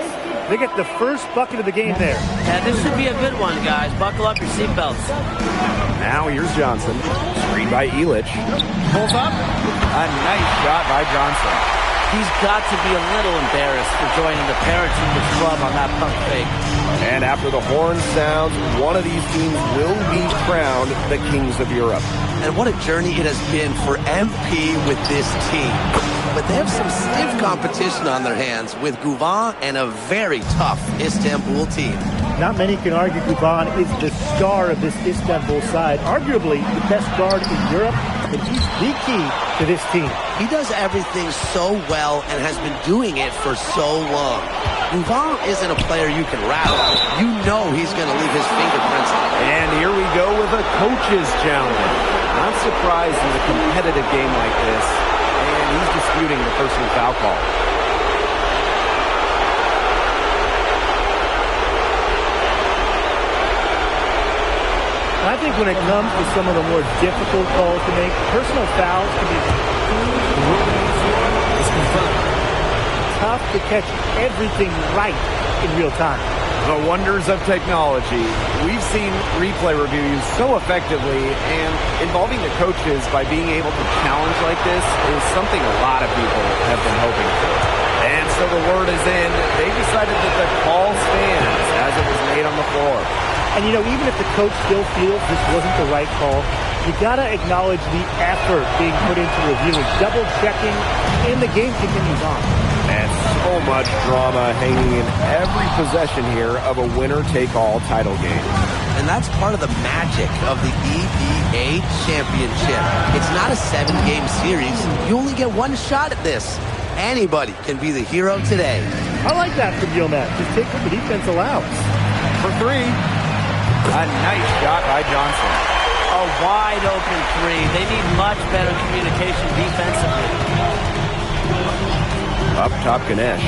They get the first bucket of the game there. Yeah, this should be a good one, guys. Buckle up your seatbelts. Now here's Johnson. Screen by Illich. Pulls up. A nice shot by Johnson. He's got to be a little embarrassed for joining the parents in the club on that pump fake. And after the horn sounds, one of these teams will be crowned the Kings of Europe. And what a journey it has been for MP with this team. But they have some stiff competition on their hands with Guvan and a very tough Istanbul team. Not many can argue Guvan is the star of this Istanbul side, arguably the best guard in Europe, and he's the key to this team. He does everything so well and has been doing it for so long. Guvan isn't a player you can rattle. You know he's going to leave his fingerprints on it. And here we go with a coach's challenge. Not surprised in a competitive game like this. And he's disputing the personal foul call. I think when it comes to some of the more difficult calls to make, personal fouls can be tough to catch everything right in real time. The wonders of technology. We've seen replay reviews so effectively, and involving the coaches by being able to challenge like this is something a lot of people have been hoping for. And so the word is in. They decided that the call stands as it was made on the floor. And, you know, even if the coach still feels this wasn't the right call, you got to acknowledge the effort being put into reviewing, double-checking, and the game continues on. And so much drama hanging in every possession here of a winner-take-all title game. And that's part of the magic of the EBA Championship. It's not a 7-game series. You only get one shot at this. Anybody can be the hero today. I like that from Gilman. Just take what the defense allows. For three. A nice shot by Johnson. A wide-open three. They need much better communication defensively. Up top, Ganesh.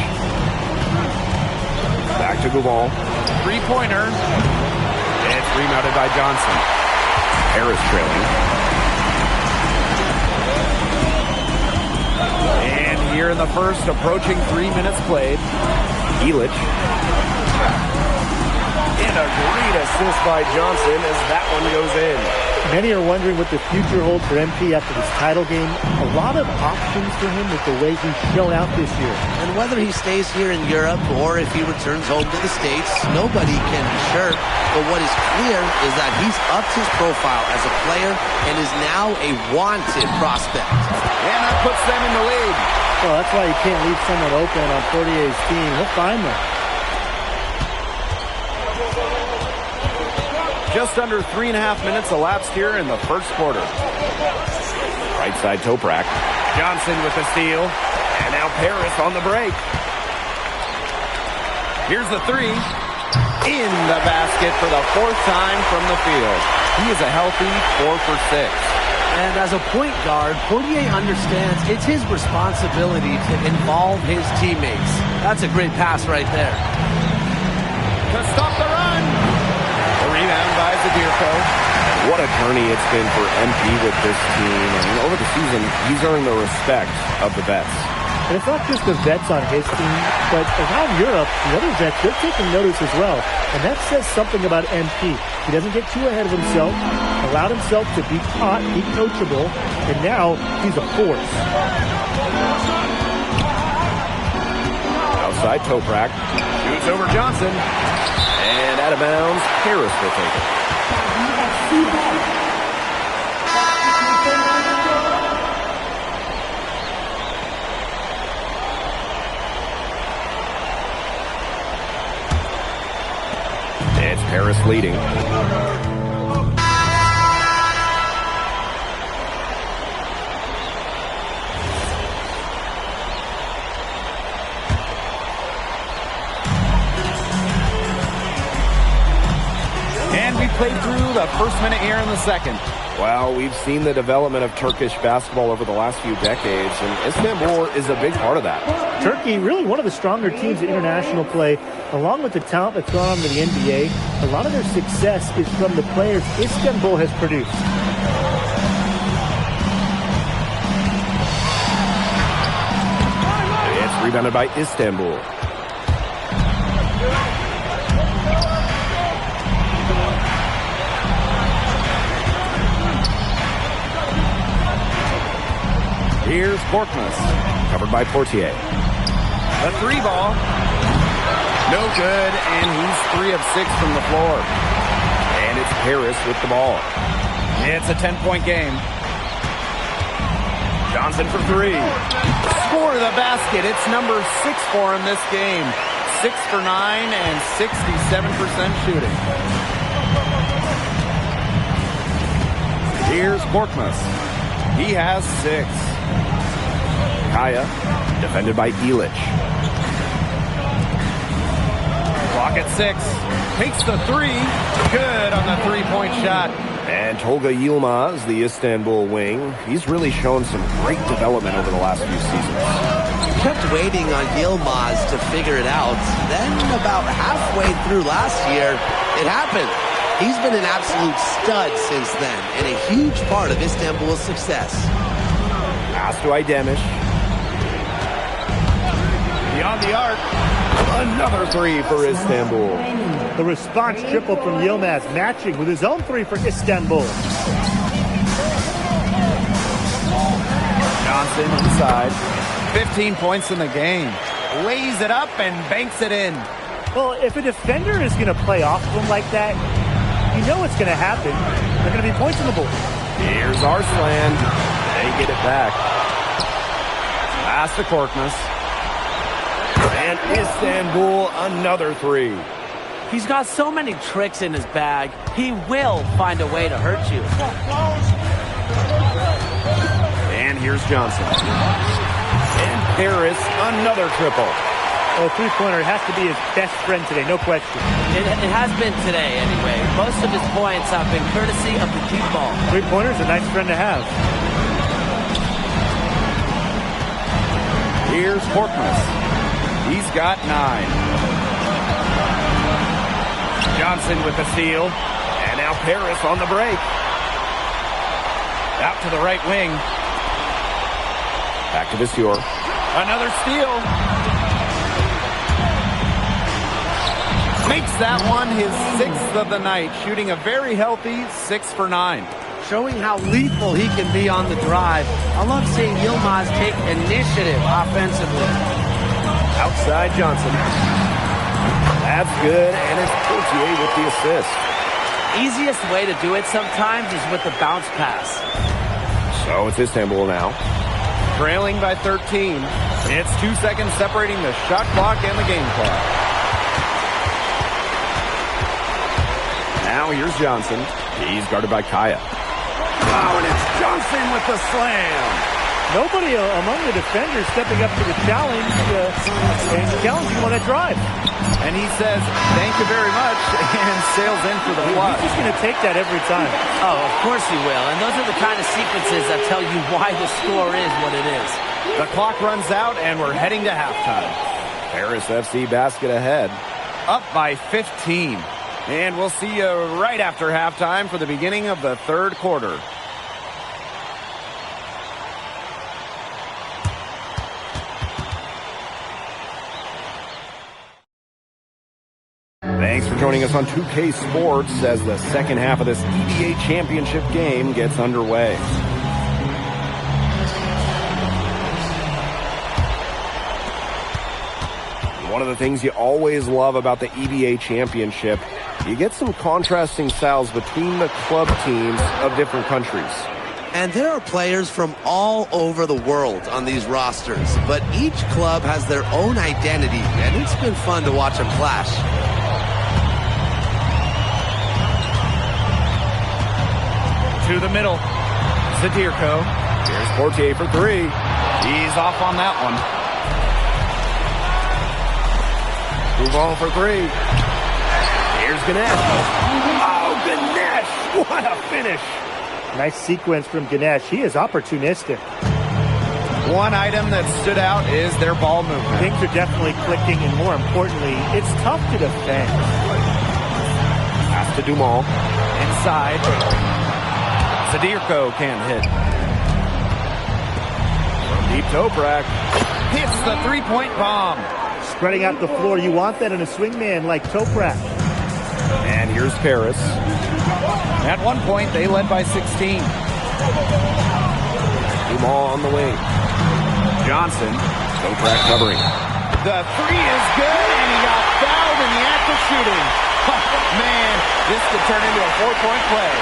Back to Guval. Three-pointer. It's rebounded by Johnson. Harris trailing. And here in the first, approaching 3 minutes played. Illich. And a great assist by Johnson as that one goes in. Many are wondering what the future holds for MP after this title game. A lot of options for him with the way he's shown out this year. And whether he stays here in Europe or if he returns home to the States, nobody can be sure. But what is clear is that he's upped his profile as a player and is now a wanted prospect. And that puts them in the lead. Well, that's why you can't leave someone open on Portier's team. He'll find them. Just under 3.5 minutes elapsed here in the first quarter. Right side Toprak. Johnson with the steal. And now Paris on the break. Here's the three. In the basket for the fourth time from the field. He is a healthy 4 for 6. And as a point guard, Portier understands it's his responsibility to involve his teammates. That's a great pass right there. To stop the run. A rebound by Zadirko. What a journey it's been for MP with this team. And over the season, he's earned the respect of the vets. And it's not just the vets on his team, but around Europe, the other vets, they're taking notice as well. And that says something about MP. He doesn't get too ahead of himself, allowed himself to be taught, be coachable, and now he's a force. Outside Toprak. Shoots over Johnson. And out of bounds, Harris will take it. It's Paris leading. And we played through the first minute here in the second. Well, we've seen the development of Turkish basketball over the last few decades, and Istanbul is a big part of that. Turkey, really one of the stronger teams in international play, along with the talent that's gone on to the NBA. A lot of their success is from the players Istanbul has produced. It's rebounded by Istanbul. Here's Borkmas, covered by Portier. A 3-ball. No good, and he's 3 of 6 from the floor. And it's Harris with the ball. It's a 10-point game. Johnson for 3. Score the basket. It's number 6 for him this game. 6 for 9 and 67% shooting. Here's Borkmas. He has 6. Kaya, defended by Ilic. Clock at 6. Takes the 3. Good on the 3-point shot. And Tolga Yilmaz, the Istanbul wing, he's really shown some great development over the last few seasons. Kept waiting on Yilmaz to figure it out. Then about halfway through last year, it happened. He's been an absolute stud since then, and a huge part of Istanbul's success. Pass to Aydemish. Beyond the arc. Another 3 for Istanbul. The response triple from Yilmaz, matching with his own 3 for Istanbul. Johnson inside. 15 points in the game. Lays it up and banks it in. Well, if a defender is going to play off of him like that, you know what's going to happen. There are going to be points on the board. Here's Arslan. They get it back. Pass to Korkmaz. And Istanbul, another 3. He's got so many tricks in his bag, he will find a way to hurt you. And here's Johnson. And Harris, another triple. Oh, three-pointer has to be his best friend today, no question. It has been today, anyway. Most of his points have been courtesy of the deep ball. Three-pointer's a nice friend to have. Here's Korkmaz. He's got 9. Johnson with the steal. And now Paris on the break. Out to the right wing. Back to Viseur. Another steal. Makes that one his 6th of the night, shooting a very healthy 6 for 9. Showing how lethal he can be on the drive. I love seeing Yilmaz take initiative offensively. Outside Johnson. That's good, and it's Portier with the assist. Easiest way to do it sometimes is with the bounce pass. So it's Istanbul now. Trailing by 13. It's 2 seconds separating the shot clock and the game clock. Now here's Johnson. He's guarded by Kaya. Wow, and it's Johnson with the slam. Nobody among the defenders stepping up to the challenge and challenging on that drive. And he says, thank you very much, and sails in for the block. He's just going to take that every time. Oh, of course he will. And those are the kind of sequences that tell you why the score is what it is. The clock runs out, and we're heading to halftime. Paris FC basket ahead. Up by 15. And we'll see you right after halftime for the beginning of the third quarter. Thanks for joining us on 2K Sports as the second half of this EBA championship game gets underway. One of the things you always love about the EBA championship, you get some contrasting styles between the club teams of different countries. And there are players from all over the world on these rosters, but each club has their own identity, and it's been fun to watch them clash. To the middle. Zadirko. Here's Portier for 3. He's off on that one. Duval for 3. Here's Ganesh. Oh, Ganesh! What a finish! Nice sequence from Ganesh. He is opportunistic. One item that stood out is their ball movement. Things are definitely clicking, and more importantly, it's tough to defend. Pass to Duval. Inside. Zadirko can't hit. From deep Toprak. Hits the three-point bomb. spreading out the floor. You want that in a swingman like Toprak. And here's Paris. At one point, they led by 16. Dumas on the wing. Johnson, Toprak covering. The three is good, and he got fouled in the act of shooting. Man, this could turn into a 4-point play.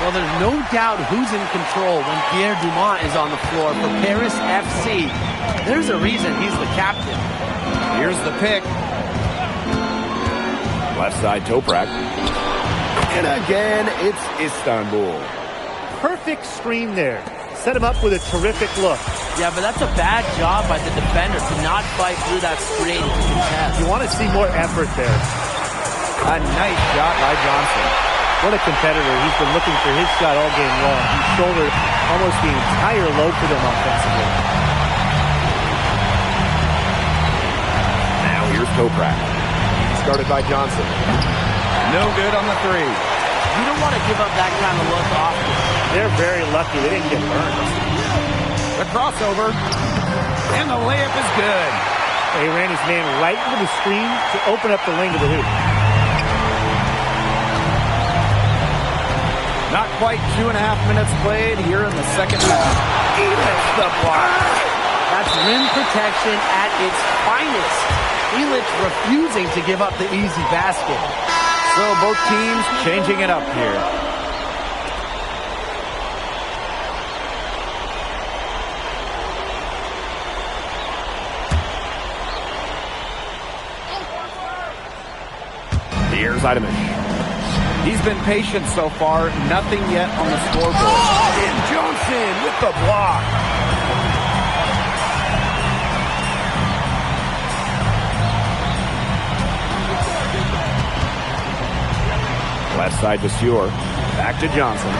Well, there's no doubt who's in control when Pierre Dumas is on the floor for Paris FC. There's a reason he's the captain. Here's the pick. Left side, Toprak. And again, it's Istanbul. Perfect screen there. Set him up with a terrific look. Yeah, but that's a bad job by the defender to not fight through that screen to contest. You want to see more effort there. A nice shot by Johnson. What a competitor. He's been looking for his shot all game long. He shouldered almost the entire load for them offensively. Now here's Toprak. Started by Johnson. No good on the three. You don't want to give up that kind of look often. They're very lucky. They didn't get burned. The crossover. And the layup is good. He ran his man right into the screen to open up the lane to the hoop. Not quite 2.5 minutes played here in the second half. He hits the block. That's rim protection at its finest. Elitch refusing to give up the easy basket. So both teams changing it up here. Here's Idemish. He's been patient so far. Nothing yet on the scoreboard. And Johnson with the block. Left side to Stewart. Back to Johnson.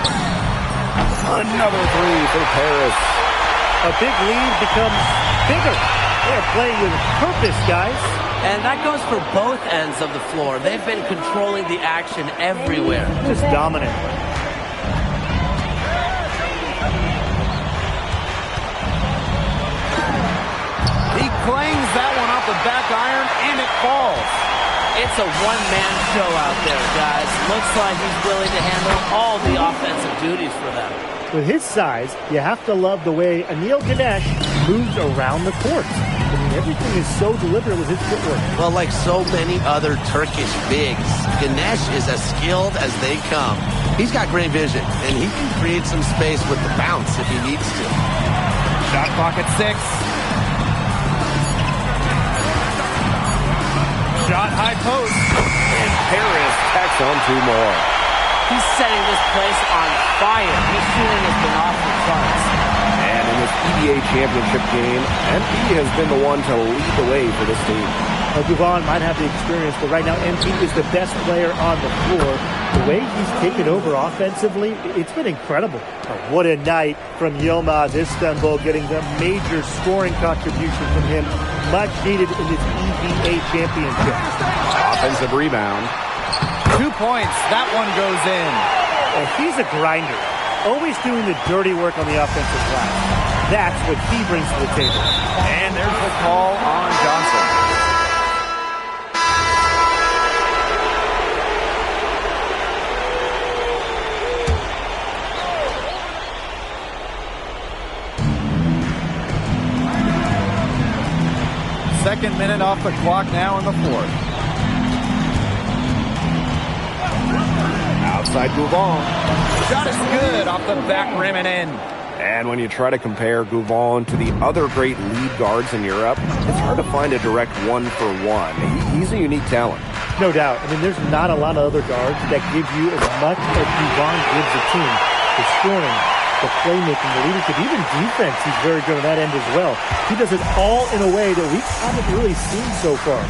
Another three for Paris. A big lead becomes bigger. They're playing with purpose, guys. And that goes for both ends of the floor. They've been controlling the action everywhere. Just dominant. He clangs that one off the back iron, and it falls. It's a one-man show out there, guys. Looks like he's willing to handle all the offensive duties for them. With his size, you have to love the way Anil Ganesh moves around the court. I mean, everything is so deliberate with his footwork. Well, like so many other Turkish bigs, Ganesh is as skilled as they come. He's got great vision, and he can create some space with the bounce if he needs to. Shot clock at 6. Shot high post. And Paris tacks on 2 more. He's setting this place on fire. His shooting has been off the charts. And in this EBA championship game, MP has been the one to lead the way for this team. Guvon might have the experience, but right now MP is the best player on the floor. The way he's taken over offensively, it's been incredible. What a night from Yilmaz Istanbul, getting the major scoring contribution from him. Much needed in this EBA championship. Offensive rebound. 2 points. That one goes in. Well, he's a grinder. Always doing the dirty work on the offensive glass. That's what he brings to the table. And there's the call on Johnson. Second minute off the clock now in the fourth. Outside Guvon. Shot is good off the back rim and in. And when you try to compare Guvon to the other great lead guards in Europe, it's hard to find a direct one-for-one. He's a unique talent. No doubt. I mean, there's not a lot of other guards that give you as much as Guvon gives a team. The scoring, the playmaking, the leadership, even defense, he's very good on that end as well. He does it all in a way that we haven't really seen so far.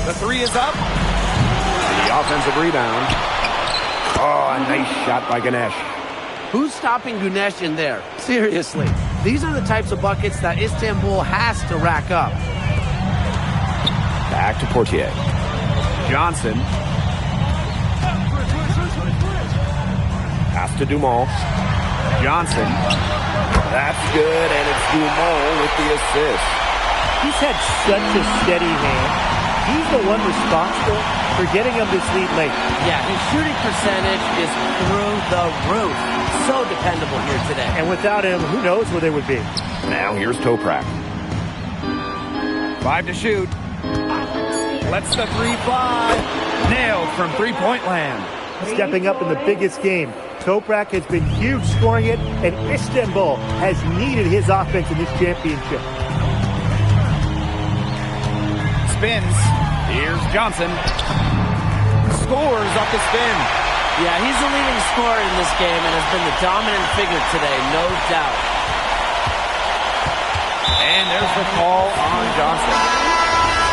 The three is up. The offensive rebound. Oh, a nice shot by Ganesh. Who's stopping Gunesh in there? Seriously. These are the types of buckets that Istanbul has to rack up. Back to Portier. Johnson. Pass to Dumont. Johnson. That's good, and it's Dumont with the assist. He's had such a steady hand. He's the one responsible for getting him this lead late. Yeah, his shooting percentage is through the roof. So dependable here today. And without him, who knows where they would be. Now here's Toprak. 5 to shoot. Lets the 3 fly. Nailed from three-point land. Stepping up in the biggest game. Toprak has been huge scoring it, and Istanbul has needed his offense in this championship. Spins. Here's Johnson. Scores off the spin. Yeah, he's the leading scorer in this game and has been the dominant figure today, no doubt. And there's the call on Johnson.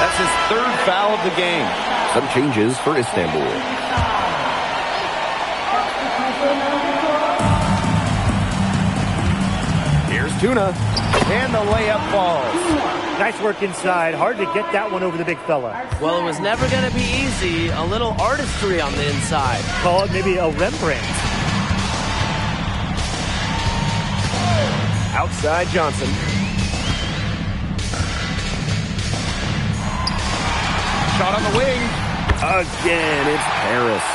That's his 3rd foul of the game. Some changes for Istanbul. Here's Tuna. And the layup falls. Nice work inside. Hard to get that one over the big fella. Well, it was never going to be easy. A little artistry on the inside. Call it maybe a Rembrandt. Outside Johnson. Shot on the wing. Again, it's Paris.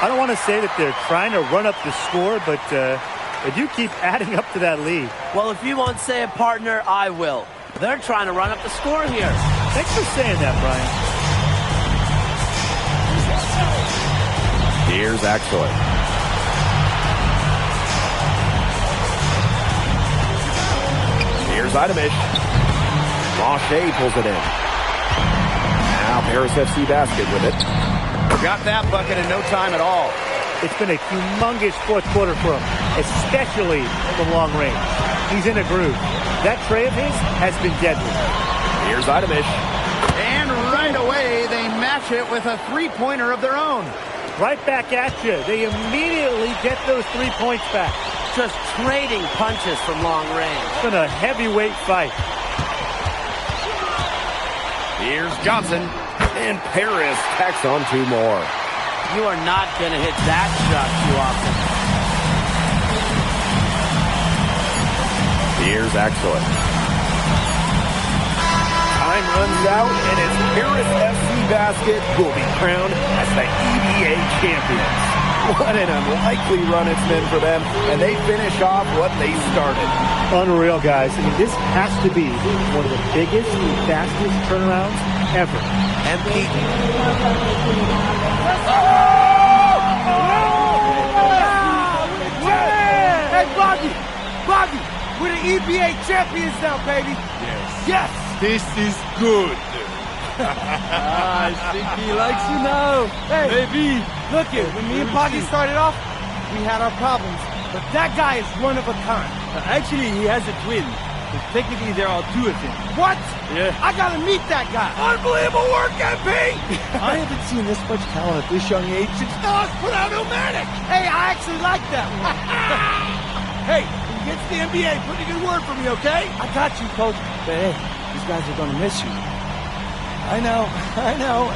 I don't want to say that they're trying to run up the score, but they do keep adding up to that lead. Well, if you won't say it, partner, I will. They're trying to run up the score here. Thanks for saying that, Brian. Here's Axoy. Here's Idamish. Lachey pulls it in. Now Paris FC Basket with it. Got that bucket in no time at all. It's been a humongous fourth quarter for him, especially from long range. He's in a groove. That tray of his has been deadly. Here's Idamish. And right away, they match it with a three-pointer of their own. Right back at you. They immediately get those 3 points back. Just trading punches from long range. It's been a heavyweight fight. Here's Johnson. And Paris tacks on 2 more. You are not going to hit that shot too often. Here's Axoy. Time runs out, and it's Paris FC Basket who will be crowned as the EBA champions. What an unlikely run it's been for them, and they finish off what they started. Unreal, guys. I mean, this has to be one of the biggest and fastest turnarounds ever. MP. Hey, Bobby, we're the EBA champions now, baby. Yes. This is good. I think he likes you now. Hey, Maybe. look here. When me and Bobby started off, we had our problems, but that guy is one of a kind. Actually, he has a twin. But technically, there are 2 of him. What? Yeah. I gotta meet that guy. Unbelievable work, MP! I haven't seen this much talent at this young age since Nos put out Omatic. Hey, I actually like that one. Hey, when you get to the NBA, put in a good word for me, okay? I got you, coach. But hey, these guys are going to miss you. I know,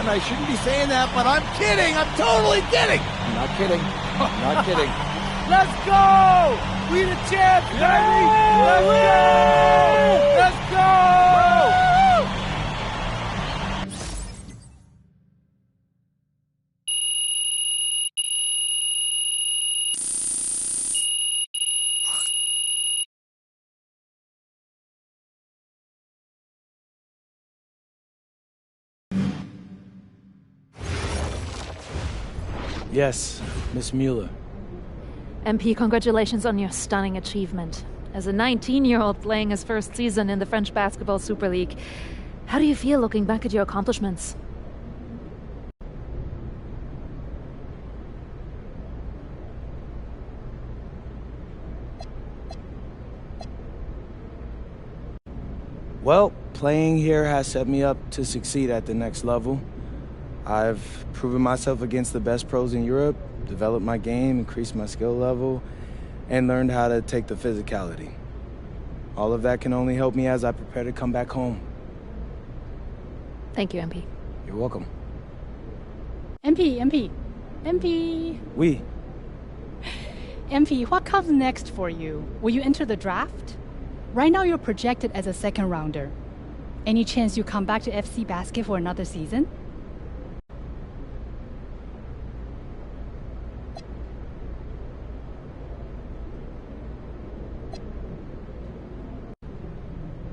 and I shouldn't be saying that, but I'm kidding. I'm totally kidding. I'm not kidding. I'm not kidding. Let's go! We the champs, baby! Let's go! Let's go! Yes, Miss Mueller. MP, congratulations on your stunning achievement. As a 19-year-old playing his first season in the French Basketball Super League, how do you feel looking back at your accomplishments? Well, playing here has set me up to succeed at the next level. I've proven myself against the best pros in Europe, developed my game, increased my skill level, and learned how to take the physicality. All of that can only help me as I prepare to come back home. Thank you, MP. You're welcome. MP. Oui. MP, what comes next for you? Will you enter the draft? Right now you're projected as a second rounder. Any chance you come back to FC Basket for another season?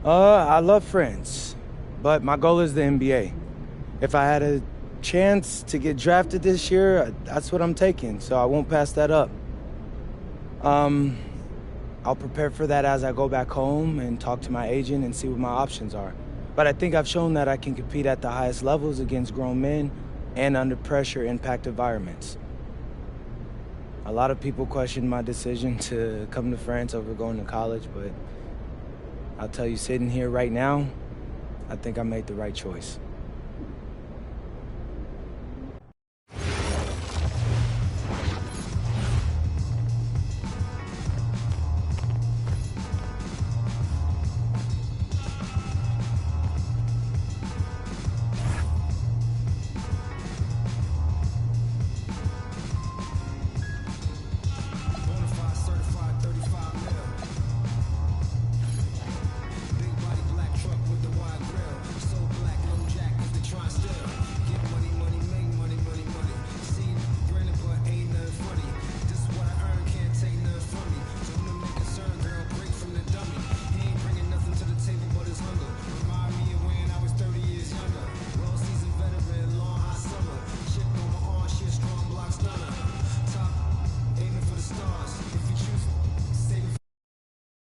I love friends, but my goal is the NBA. If I had a chance to get drafted this year, that's what I'm taking, so I won't pass that up. I'll prepare for that as I go back home and talk to my agent and see what my options are. But I think I've shown that I can compete at the highest levels against grown men and under pressure impact environments. A lot of people question my decision to come to France over going to college, but I'll tell you, sitting here right now, I think I made the right choice.